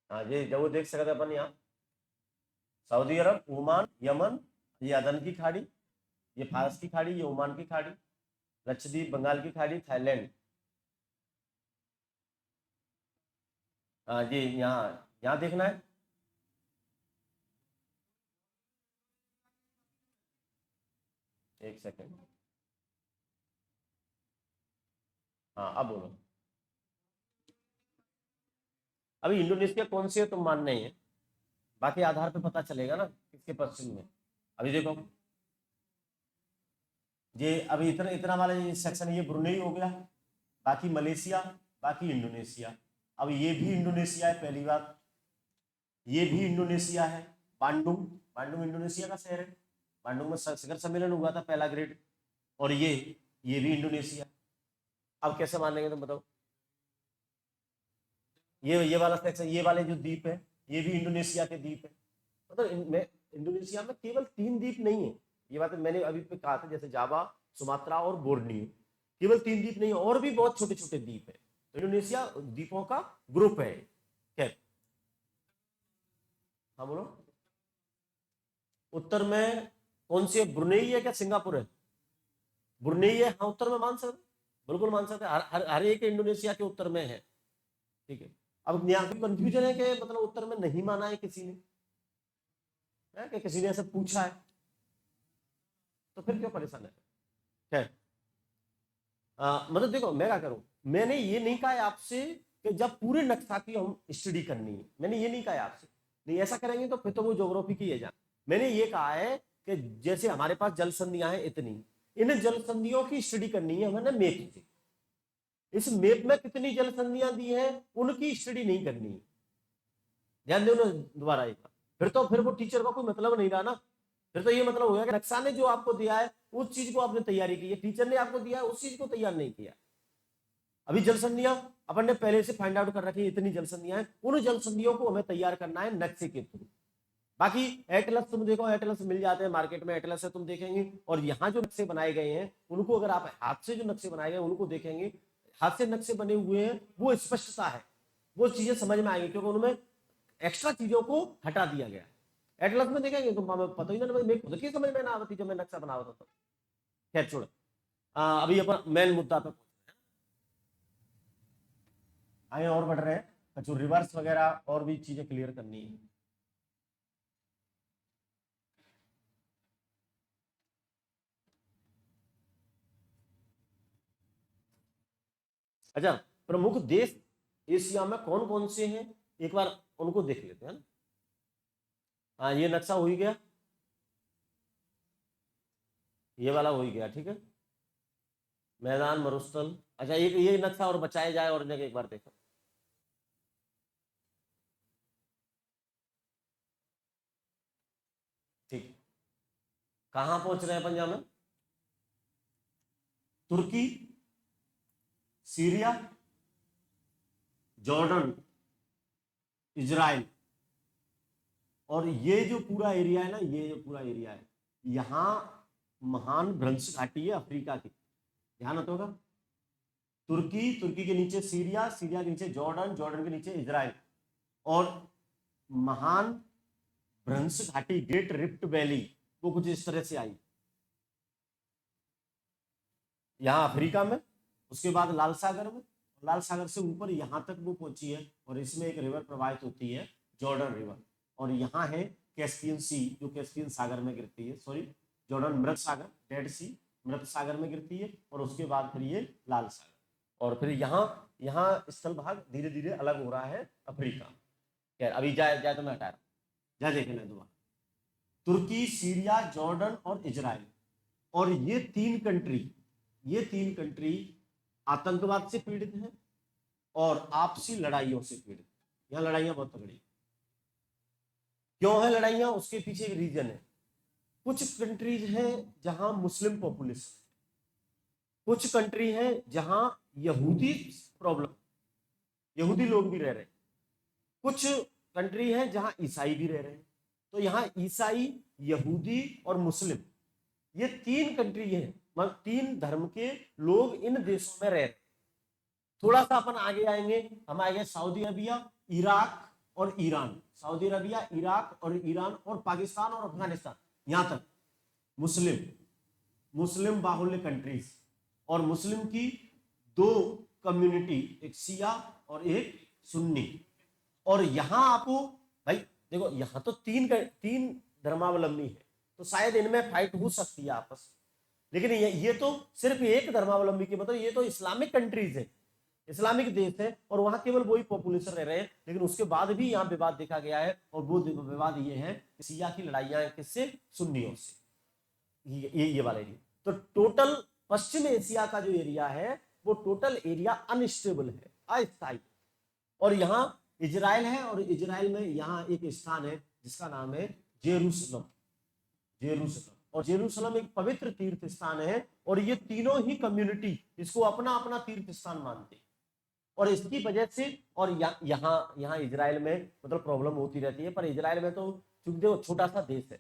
हाँ ये जब वो देख सकते अपन यहाँ सऊदी अरब, ओमान, यमन, ये अदन की खाड़ी, ये फारस की खाड़ी, ये ओमान की खाड़ी, लक्षद्वीप, बंगाल की खाड़ी, थाईलैंड। हाँ जी, यहाँ यहाँ देखना है। एक सेकंड। हाँ अब बोलो। अभी इंडोनेशिया कौन सी है तुम मान नहीं है, बाकी आधार पे पता चलेगा ना किसके पश्चिम में। अभी देखो ये अभी इतना इतना वाला ये सेक्शन, ये ब्रुनेई हो गया, बाकी मलेशिया, बाकी इंडोनेशिया। अब ये भी इंडोनेशिया है पहली बात, ये भी इंडोनेशिया है। बांडुंग, बांडुंग इंडोनेशिया का शहर है, बांडुंग में शिखर सम्मेलन हुआ था पहला ग्रेड। और ये भी इंडोनेशिया। अब कैसे मान लेंगे तुम बताओ। ये वाला सेक्शन, ये वाले जो द्वीप है ये भी इंडोनेशिया के द्वीप है। मतलब इंडोनेशिया में केवल 3 द्वीप नहीं है, ये बात मैंने अभी पे कहा था, जैसे जावा, सुमात्रा और बोर्नियो, केवल 3 द्वीप नहीं है, और भी बहुत छोटे छोटे द्वीप है। तो इंडोनेशिया द्वीपों का ग्रुप है। क्या? हाँ बोलो। उत्तर में कौन सी है, ब्रुनेई है क्या सिंगापुर है? ब्रुनेई है, हाँ उत्तर में मान सकते, बिल्कुल मान सकते, हर एक इंडोनेशिया के उत्तर में है, ठीक है। अब यहाँ पे कंफ्यूजन है कि मतलब उत्तर में नहीं माना है किसी ने, है कि किसी ने ऐसे पूछा है, तो फिर क्यों परेशान है? खैर, मतलब देखो मैं क्या करूं, मैंने ये नहीं कहा है आपसे कि जब पूरे नक्शा की हम स्टडी करनी है, मैंने ये नहीं कहा है आपसे, नहीं ऐसा करेंगे तो फिर तो वो ज्योग्राफी की है जान। मैंने ये कहा है कि जैसे हमारे पास जल संधियां हैं इतनी, इन जल संधियों की स्टडी करनी है हमने मैप से। इस मैप में कितनी जल संधियां दी हैं उनकी स्टडी नहीं करनी है, ध्यान दो ना दोबारा एक बार। फिर वो टीचर का कोई मतलब नहीं रहा ना, फिर तो ये मतलब हो गया कि नक्शा ने जो आपको दिया है उस चीज को आपने तैयारी की है, टीचर ने आपको दिया है उस चीज को तैयार नहीं किया। अभी जल संधियां अपन ने पहले से फाइंड आउट कर रखी है, इतनी जल संधियां हैं, उन जल संधियों को हमें तैयार करना है नक्शे के थ्रू। बाकी एटलस तुम देखो, एटलस मिल जाते हैं मार्केट में, एटलस है तुम देखेंगे, और यहाँ जो नक्शे बनाए गए हैं उनको अगर आप हाथ से जो नक्शे बनाए गए उनको देखेंगे, हाथ से नक्शे बने हुए हैं, वो स्पष्टता है, वो चीजें समझ में आएंगी, क्योंकि उनमें एक्स्ट्रा चीजों को हटा दिया गया है। एटलस में देखेंगे तो हमें पता ही ना, मैं खुद की समझ में ना आती जब मैं नक्शा बना रहा था। खैर छोड़, अभी अपन मेन मुद्दा पे आगे और बढ़ रहे हैं, जो रिवर्स वगैरह और भी चीजें क्लियर करनी है। अच्छा, प्रमुख देश एशिया में कौन कौन से हैं, एक बार उनको देख लेते हैं ना। हाँ ये नक्शा हो ही गया, ये वाला हो ही गया, ठीक है। मैदान, मरुस्थल। अच्छा, ये नक्शा और बचाया जाए और जगह एक बार देखो। ठीक, कहां पहुंच रहे हैं पंजाब में? तुर्की, सीरिया, जॉर्डन, इजराइल। और ये जो पूरा एरिया है ना, ये जो पूरा एरिया है, यहां महान भ्रंश घाटी है अफ्रीका की, ध्यान रखो होगा। तुर्की, तुर्की के नीचे सीरिया, सीरिया के नीचे जॉर्डन, जॉर्डन के नीचे इजराइल। और महान भ्रंश घाटी, ग्रेट रिफ्ट वैली, वो कुछ इस तरह से आई यहां अफ्रीका में। उसके बाद लाल सागर में, लाल सागर से ऊपर यहां तक वो पहुंची है। और इसमें एक रिवर प्रवाहित होती है, जॉर्डन रिवर। और यहाँ है कैस्पियन सी, जो कैस्पियन सागर में गिरती है, सॉरी जॉर्डन मृत सागर, डेड सी मृत सागर में गिरती है। और उसके बाद फिर ये लाल सागर। और फिर यहाँ यहाँ स्थल भाग धीरे धीरे अलग हो रहा है अफ्रीका। खैर अभी जाए तो मैं हटा रहा, जा देखे ना दोबारा। तुर्की, सीरिया, जॉर्डन और इजराइल। और ये तीन कंट्री आतंकवाद से पीड़ित हैं और आपसी लड़ाइयों से पीड़ित। यहाँ लड़ाइयां बहुत तगड़ी। क्यों है लड़ाइयां? उसके पीछे एक रीजन है। कुछ कंट्रीज हैं जहां मुस्लिम पॉपुलेशन, कुछ कंट्री हैं जहां यहूदी प्रॉब्लम, यहूदी लोग भी रह रहे हैं, कुछ कंट्री हैं जहां ईसाई भी रह रहे हैं। तो यहाँ ईसाई, यहूदी और मुस्लिम, ये तीन कंट्री हैं, मतलब तीन धर्म के लोग इन देशों में रह रहे हैं। थोड़ा सा अपन आगे आएंगे, हम आएंगे सऊदी अरबिया, इराक और ईरान। सऊदी अरबिया, इराक और ईरान और पाकिस्तान और अफगानिस्तान, यहां तक मुस्लिम बाहुल्य कंट्रीज। और मुस्लिम की दो कम्युनिटी, एक शिया और एक सुन्नी। और यहां आपको भाई देखो, यहां तो तीन धर्मावलंबी है, तो शायद इनमें फाइट हो सकती है आपस में। लेकिन ये तो सिर्फ एक धर्मावलंबी की, मतलब ये तो इस्लामिक कंट्रीज है, इस्लामिक देश है, और वहां केवल वही पॉपुलेशन रह रहे हैं। लेकिन उसके बाद भी यहाँ विवाद देखा गया है। और वो विवाद ये है कि शिया की लड़ाइयां किससे? सुन्नियों से। ये वाला एरिया। तो टोटल पश्चिम एशिया का जो एरिया है, वो टोटल एरिया अनस्टेबल है, अस्थायी। और यहाँ इजराइल है, और इजराइल में यहाँ एक स्थान है जिसका नाम है जेरूसलम। और जेरूसलम एक पवित्र तीर्थ स्थान है। और ये तीनों ही कम्युनिटी इसको अपना अपना तीर्थ स्थान मानते हैं। और इसकी वजह से, और यहाँ इजराइल में मतलब प्रॉब्लम होती रहती है। पर इजराइल में तो चूंकि देखो छोटा सा देश है,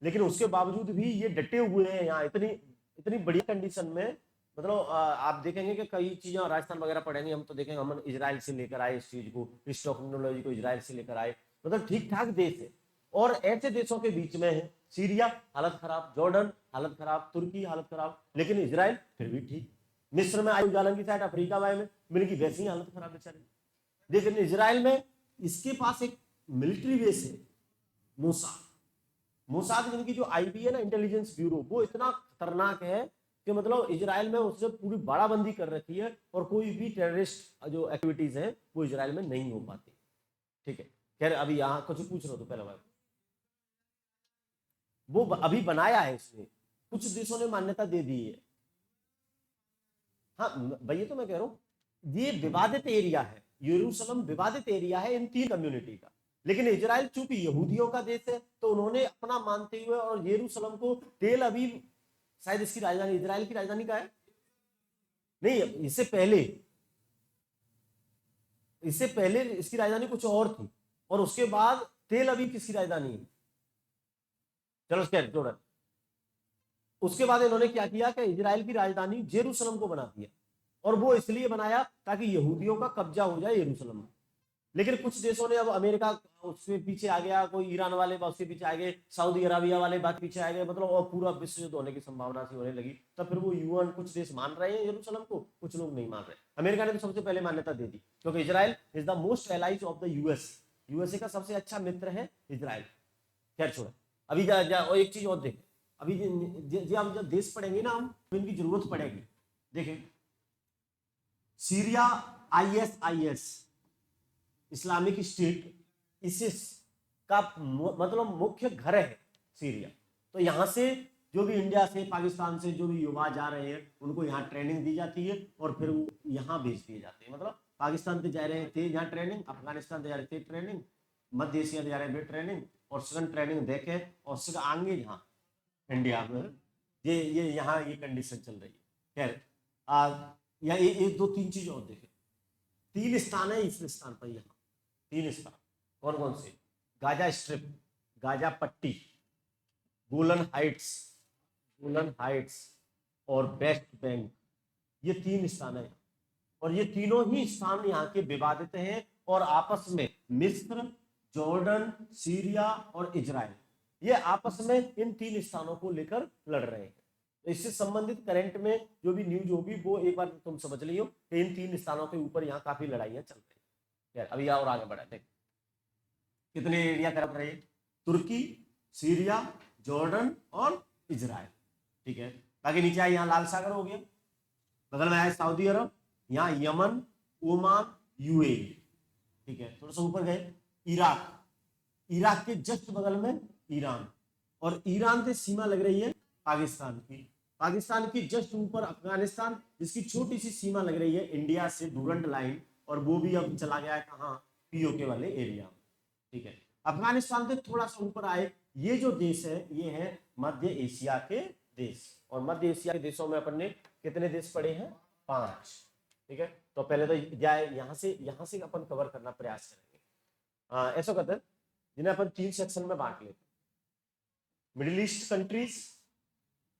लेकिन उसके बावजूद भी ये डटे हुए हैं यहाँ इतनी बड़ी कंडीशन में। मतलब आप देखेंगे कि कई चीजें राजस्थान वगैरह पढ़ेंगे हम, तो देखेंगे हम इजराइल से लेकर आए इस चीज को, इस टेक्नोलॉजी को इजराइल से लेकर आए। मतलब ठीक ठाक देश है। और ऐसे देशों के बीच में है सीरिया, हालत खराब, जॉर्डन हालत खराब, तुर्की हालत खराब, लेकिन इजराइल फिर भी ठीक। मिस्र में आयु जालन की साइड, अफ्रीका में मिनकी वैसी हालत खराब बेचारे। लेकिन इजराइल में इसके पास एक मिलिट्री बेस है, मोसाद जिनकी जो आईबी है ना, इंटेलिजेंस ब्यूरो, वो इतना खतरनाक है कि मतलब इजराइल में उससे पूरी बाड़ाबंदी कर रखी है। और कोई भी टेररिस्ट जो एक्टिविटीज है वो इजराइल में नहीं हो पाती। ठीक है, खैर अभी यहाँ कुछ पूछ रहे हो तो पहले बात, वो अभी बनाया है इसने, कुछ देशों ने मान्यता दे दी है। हाँ भैया, तो मैं कह रहा हूँ ये विवादित एरिया है, यरूशलेम विवादित एरिया है इन तीन कम्युनिटी का। लेकिन इजराइल चूंकि यहूदियों का देश है, तो उन्होंने अपना मानते हुए, और यरूशलेम को तेल अवीव, शायद इसकी राजधानी, इजराइल की राजधानी का है नहीं, इससे पहले इसकी राजधानी कुछ और थी। और उसके बाद तेल अवीव किसकी राजधानी है? चलो छोड़ो। उसके बाद इन्होंने क्या किया कि इजराइल की राजधानी जेरूशलेम को बना दिया। और वो इसलिए बनाया ताकि यहूदियों का कब्जा हो जाए यरूशलेम में। लेकिन कुछ देशों ने, अब अमेरिका उसके पीछे आ गया, कोई ईरान वाले उसके पीछे आ गए, सऊदी अरबिया वाले बात पीछे आ गए, मतलब और पूरा विश्व युद्ध होने की संभावना सी होने लगी। तब फिर वो यूएन, कुछ देश मान रहे हैं यरूशलेम को, कुछ लोग नहीं मान रहे। अमेरिका ने तो सबसे पहले मान्यता दे दी, क्योंकि Israel is the most allies of the USA का सबसे अच्छा मित्र है इजराइल। खैर छोड़ो, अभी और एक चीज और देखें। अभी हम जब देश पढ़ेंगे ना, हम इनकी जरूरत पड़ेगी। देखें, Syria, IS, Islamic State, ISIS का मतलब मुख्य घर है सीरिया। तो यहां से जो भी इंडिया से पाकिस्तान से जो भी युवा जा रहे हैं उनको यहाँ ट्रेनिंग दी जाती है और फिर वो यहाँ भेज दिए जाते हैं। मतलब पाकिस्तान से जा रहे थे यहाँ ट्रेनिंग, अफगानिस्तान से जा रहे थे ट्रेनिंग, मध्य एशिया से जा रहे थे ट्रेनिंग, और सेकंड ट्रेनिंग देखे और फिर आएंगे यहाँ इंडिया में। ये यहाँ ये कंडीशन चल रही है। खैर या एक दो तीन चीज और देखें। 3 स्थान है इस स्थान पर, यहाँ 3 स्थान कौन कौन से? गाजा स्ट्रिप, गाजा पट्टी, गोलन हाइट्स और वेस्ट बैंक, ये 3 स्थान है। और ये तीनों ही स्थान यहाँ के विवादित हैं और आपस में मिस्र, जॉर्डन, सीरिया और इजराइल, ये आपस में इन 3 स्थानों को लेकर लड़ रहे हैं। इससे संबंधित करंट में जो भी न्यूज होगी वो एक बार तुम समझ लियो कि इन 3 स्थानों के ऊपर यहाँ काफी लड़ाइयां चल रही है। यार अभी और आगे बढ़ाते हैं, कितने एरिया करप रहे? तुर्की, सीरिया, जॉर्डन और इजराइल। ठीक है, ताकि नीचे आए यहाँ लाल सागर हो गया, बगल में आए सऊदी अरब, यहाँ यमन, ओमान, यूएई। ठीक है, थोड़ा सा ऊपर गए इराक के जस्ट बगल में ईरान, और ईरान से सीमा लग रही है पाकिस्तान की जस्ट ऊपर अफगानिस्तान, जिसकी छोटी सी सीमा लग रही है इंडिया से डूरंट लाइन, और वो भी अब चला गया है कहाँ? पीओके वाले एरिया में। ठीक है, अफगानिस्तान से थोड़ा सा ऊपर आए, ये जो देश है ये है मध्य एशिया के देश, और मध्य एशिया के देशों में अपन ने कितने देश पढ़े हैं? 5। ठीक है, तो पहले तो जाए यहाँ से अपन कवर करना प्रयास करेंगे। ऐसा कहते हैं जिन्हें अपन 3 सेक्शन में बांट लेते हैं। मिडिल ईस्ट कंट्रीज,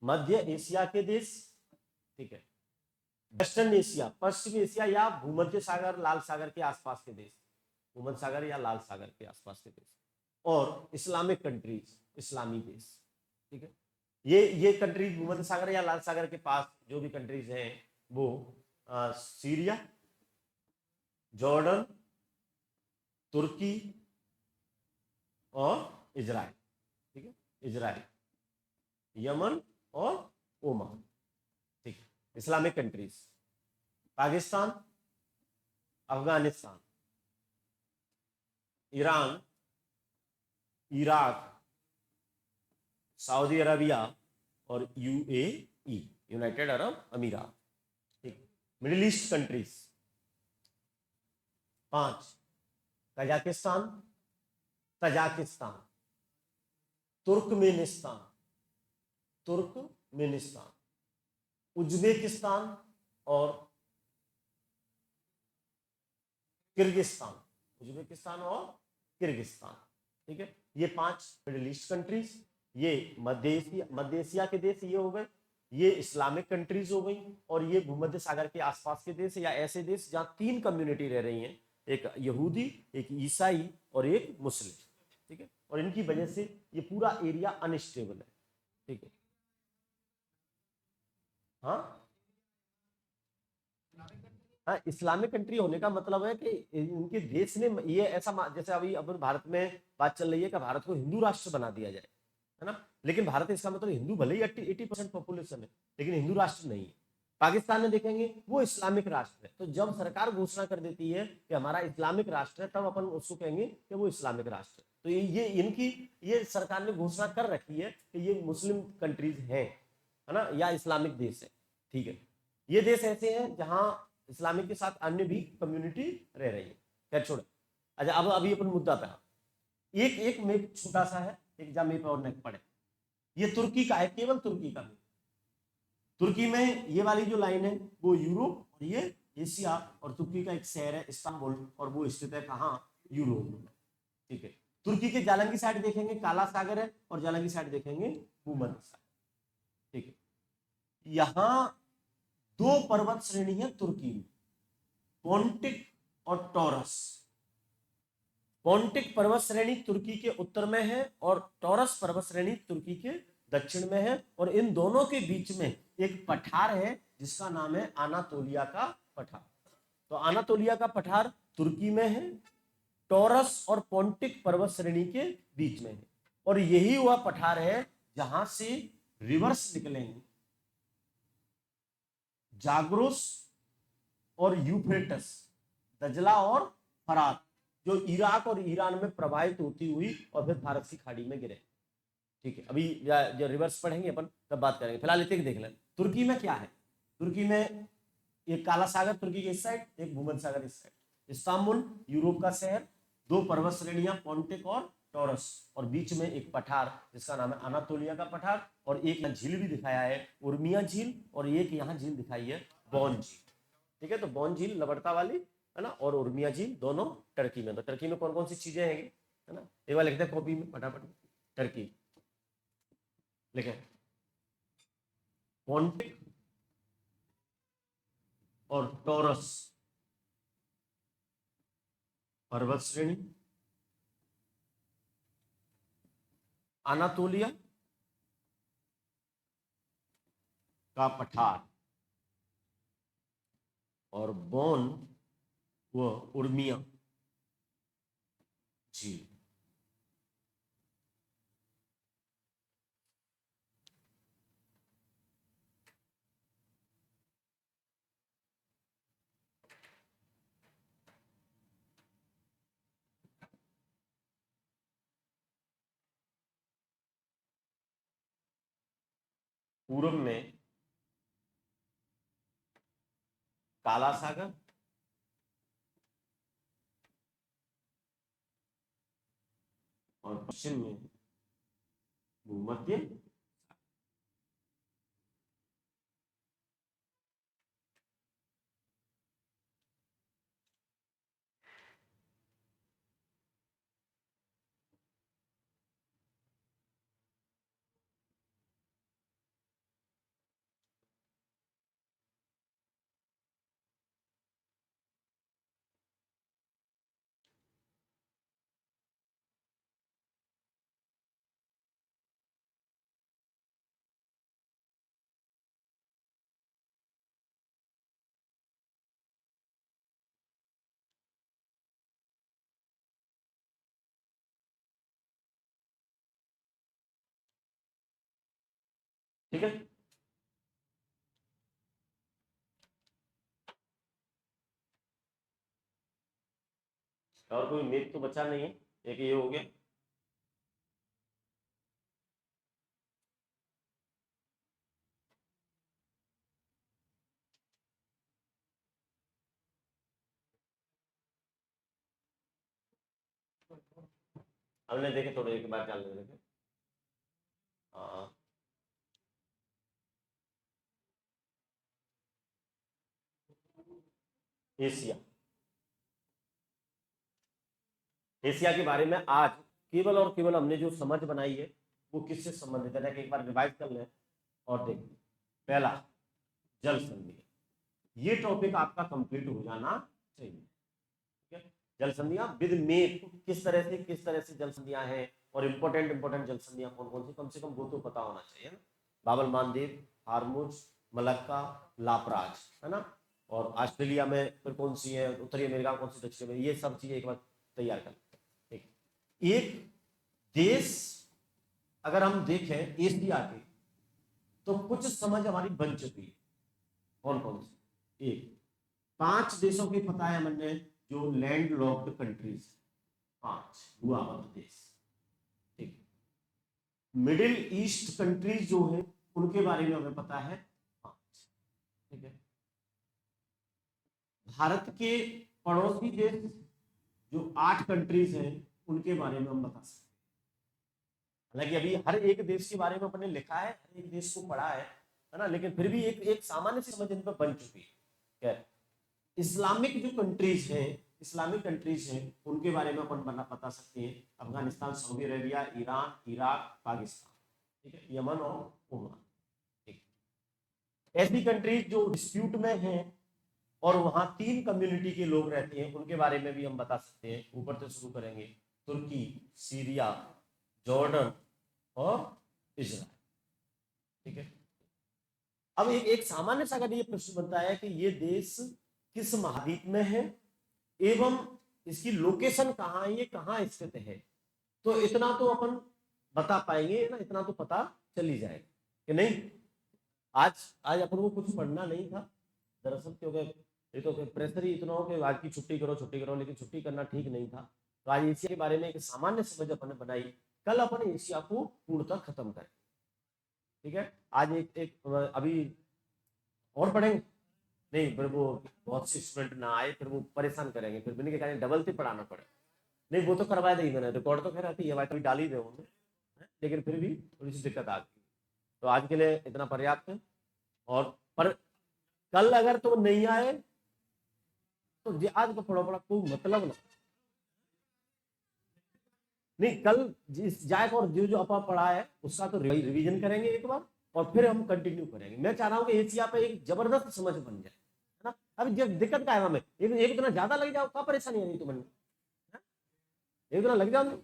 मध्य एशिया के देश, ठीक है, वेस्टर्न एशिया, पश्चिमी एशिया या भूमध्य सागर, लाल सागर के आसपास के देश, भूमध्य सागर या लाल सागर के आसपास के देश, और इस्लामिक कंट्रीज, इस्लामी देश। ठीक है, ये कंट्रीज भूमध्य सागर या लाल सागर के पास जो भी कंट्रीज हैं वो सीरिया, जॉर्डन, तुर्की और इजराइल। ठीक है, इजराइल, यमन और ओमान। ठीक है, Islamic countries, Pakistan, Afghanistan, Iran, Iraq, Saudi Arabia और यूएई, यूनाइटेड अरब अमीरात। ठीक, middle east countries 5, Kazakhstan, Tajikistan, Turkmenistan, Uzbekistan और किर्गिस्तान, ठीक है, ये 5 मिडिल ईस्ट कंट्रीज, ये मध्य एशिया के देश ये हो गए, ये इस्लामिक कंट्रीज हो गई, और ये भूमध्य सागर के आसपास के देश या ऐसे देश जहां 3 कम्युनिटी रह रही हैं, एक यहूदी, एक ईसाई और एक मुस्लिम। ठीक है, और इनकी वजह से ये पूरा एरिया अनस्टेबल है। ठीक है, हाँ इस्लामिक कंट्री होने का मतलब है कि इनके देश ने ये ऐसा, जैसे अभी अपन भारत में बात चल रही है कि भारत को हिंदू राष्ट्र बना दिया जाए, है ना, लेकिन भारत इसका मतलब हिंदू भले ही 80% पॉपुलेशन है लेकिन हिंदू राष्ट्र नहीं है। पाकिस्तान में देखेंगे वो इस्लामिक राष्ट्र है, तो जब सरकार घोषणा कर देती है कि हमारा इस्लामिक राष्ट्र है तब अपन उसको कहेंगे कि वो इस्लामिक राष्ट्र है। तो ये सरकार ने घोषणा कर रखी है कि ये मुस्लिम कंट्रीज है ना, या इस्लामिक देश है। ठीक है, ये देश ऐसे हैं जहां इस्लामिक के साथ अन्य भी कम्युनिटी रह रही है। खैर छोड़, अच्छा अब अभी अपन मुद्दा पे एक मैप छोटा सा है, एक जा मैप और नेक पड़े, ये तुर्की का है, केवल तुर्की का। तुर्की में ये वाली जो लाइन है वो यूरोप और ये एशिया, और तुर्की का एक शहर है इस्तांबुल, और वो स्थित है कहाँ? यूरोप में। ठीक है, तुर्की के जालंगी साइड देखेंगे काला सागर है, और जालंगी साइड देखेंगे भूमध्य सागर। ठीक है, यहां 2 पर्वत श्रेणी है तुर्की में, पोंटिक और टॉरस। पोंटिक पर्वत श्रेणी तुर्की के उत्तर में है और टॉरस पर्वत श्रेणी तुर्की के दक्षिण में है, और इन दोनों के बीच में एक पठार है जिसका नाम है अनातोलिया का पठार। तो अनातोलिया का पठार तुर्की में है, टॉरस और पोंटिक पर्वत श्रेणी के बीच में है, और यही वह पठार है जहां से रिवर्स निकलेंगे जाग्रोस और यूफ्रेटस, दजला और फरात, जो इराक और ईरान में प्रवाहित होती हुई और फिर फारस की खाड़ी में गिरे। ठीक है, अभी जो रिवर्स पढ़ेंगे अपन तब बात करेंगे, फिलहाल इतने देख लें। तुर्की में क्या है? तुर्की में एक काला सागर तुर्की के इस साइड, एक भूमध्य सागर इस साइड। इस्तांबुल यूरोप का शहर, दो पर्वत श्रेणियां पोंटिक और टॉरस, और बीच में एक पठार जिसका नाम है अनातोलिया का पठार, और एक यहाँ झील भी दिखाया है उर्मिया झील, और एक यहाँ झील दिखाई है बॉन झील। ठीक है, तो बॉन झील लबड़ता वाली है ना, और उर्मिया झील दोनों टर्की में। तो टर्की में कौन कौन सी चीजें हैं है ना, एक बार लिखते हैं कॉपी में फटाफट। टर्की लिखे, पोंटिक और टॉरस पर्वत श्रेणी, अनातोलिया का पठार, और बॉन व उर्मिया झील। पूर्व में काला सागर, और पश्चिम में भूमध्य। ठीक है, और कोई मेप तो बचा नहीं है, एक ये हो गया। हमने देखे थोड़े एक बार चाल देखे। हाँ, एशिया, एशिया के बारे में आज केवल और केवल हमने जो समझ बनाई है वो किससे संबंधित है, एक बार रिवाइज कर लें और देखें। पहला, जल संधि, ये टॉपिक आपका कंप्लीट हो जाना चाहिए। ठीक है, जल संधियां विद मेप, किस तरह से जल संधियां हैं, और इंपॉर्टेंट जल संधियां कौन कौन सी, कम से कम वो तो पता होना चाहिए ना। बाबल मालदीव, हारमुज, मलक्का, लापराज, है ना, और ऑस्ट्रेलिया में फिर कौन सी है, उत्तरी अमेरिका कौन सी, दक्षिण अमेरिका, ये सब चीजें एक बार तैयार कर। ठीक, एक देश अगर हम देखें एशिया के, तो कुछ समझ हमारी बन चुकी है। कौन कौन सी? एक, 5 देशों की पता है हमने जो लैंड लॉक्ड कंट्रीज, 5 भूआबद्ध देश। ठीक, मिडिल ईस्ट कंट्रीज जो है उनके बारे में हमें पता है 5। ठीक है, भारत के पड़ोसी देश जो 8 कंट्रीज हैं उनके बारे में हम बता सकते हैं। हालांकि अभी हर एक देश के बारे में अपने लिखा है, हर एक देश को पढ़ा है ना, लेकिन फिर भी एक सामान्य सी समझ इन पर बन चुकी है। इस्लामिक जो कंट्रीज हैं, इस्लामिक कंट्रीज हैं उनके बारे में अपन बता सकते हैं। Afghanistan, Saudi Arabia, Iran, Iraq, Pakistan, ठीक है, यमन और ओमान। ठीक, ऐसी कंट्रीज जो डिस्प्यूट में हैं और वहां 3 कम्युनिटी के लोग रहते हैं उनके बारे में भी हम बता सकते हैं। ऊपर से शुरू करेंगे, तुर्की, सीरिया, जॉर्डन और इजराइल। ठीक है, अब एक सामान्य सा अगर ये प्रश्न बनता है कि ये देश किस महाद्वीप में है एवं इसकी लोकेशन कहाँ है, ये कहाँ स्थित है, तो इतना तो अपन बता पाएंगे ना, इतना तो पता चल ही जाएगा कि नहीं। आज अपन को कुछ पढ़ना नहीं था दरअसल, क्योंकि ये तो प्रेशर ही इतना हो कि आज की छुट्टी करो, लेकिन छुट्टी करना ठीक नहीं था। तो आज एशिया के बारे में एक सामान्य समझ अपन ने बनाई। कल अपन एशिया को पूर्णतः खत्म करें। ठीक है, आज एक अभी और पढ़ेंगे नहीं, फिर वो बहुत से स्टूडेंट ना आए, फिर वो परेशान करेंगे, फिर मैंने कहा डबल से पढ़ाना पड़े। नहीं वो तो करवा दी मैंने, रिकॉर्ड तो खैर आती है, कभी डाल ही दे उन्होंने, लेकिन फिर भी थोड़ी सी दिक्कत आती है। तो आज के लिए इतना पर्याप्त है। और पर कल अगर तो नहीं आए तो आज का पढ़ा पढ़ा कोई मतलब ना। नहीं कल जिस जाए और जो जो अपन पढ़ा है उसका तो रिवीजन करेंगे एक बार, और फिर हम कंटिन्यू करेंगे। मैं चाह रहा हूँ कि एशिया पे एक जबरदस्त समझ बन जाए, है ना। अभी दिक्कत क्या है हमें, एक दिन ज्यादा लग जाओ, क्या परेशानी है नहीं तुम्हें, एक दिन लग जाओ।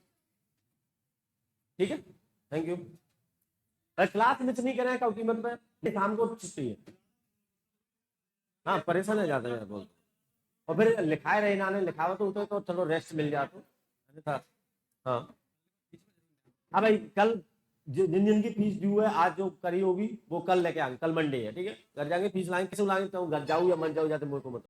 ठीक है, थैंक यू। क्लास मिस नहीं करें क्योंकि मतलब शाम को छुट्टी है। हाँ परेशान है ज्यादा मैं बोल, और फिर लिखाए रहे ना लिखावत तो चलो रेस्ट मिल जाता था। हाँ हाँ भाई, कल जिन जिन की फीस ड्यू है आज जो करी होगी वो कल लेके आएंगे, कल मंडे है। ठीक है, घर जाएंगे फीस लाएंगे, कैसे लाएंगे तो घर जाऊँ या मन जाऊँ जाते मुझको मत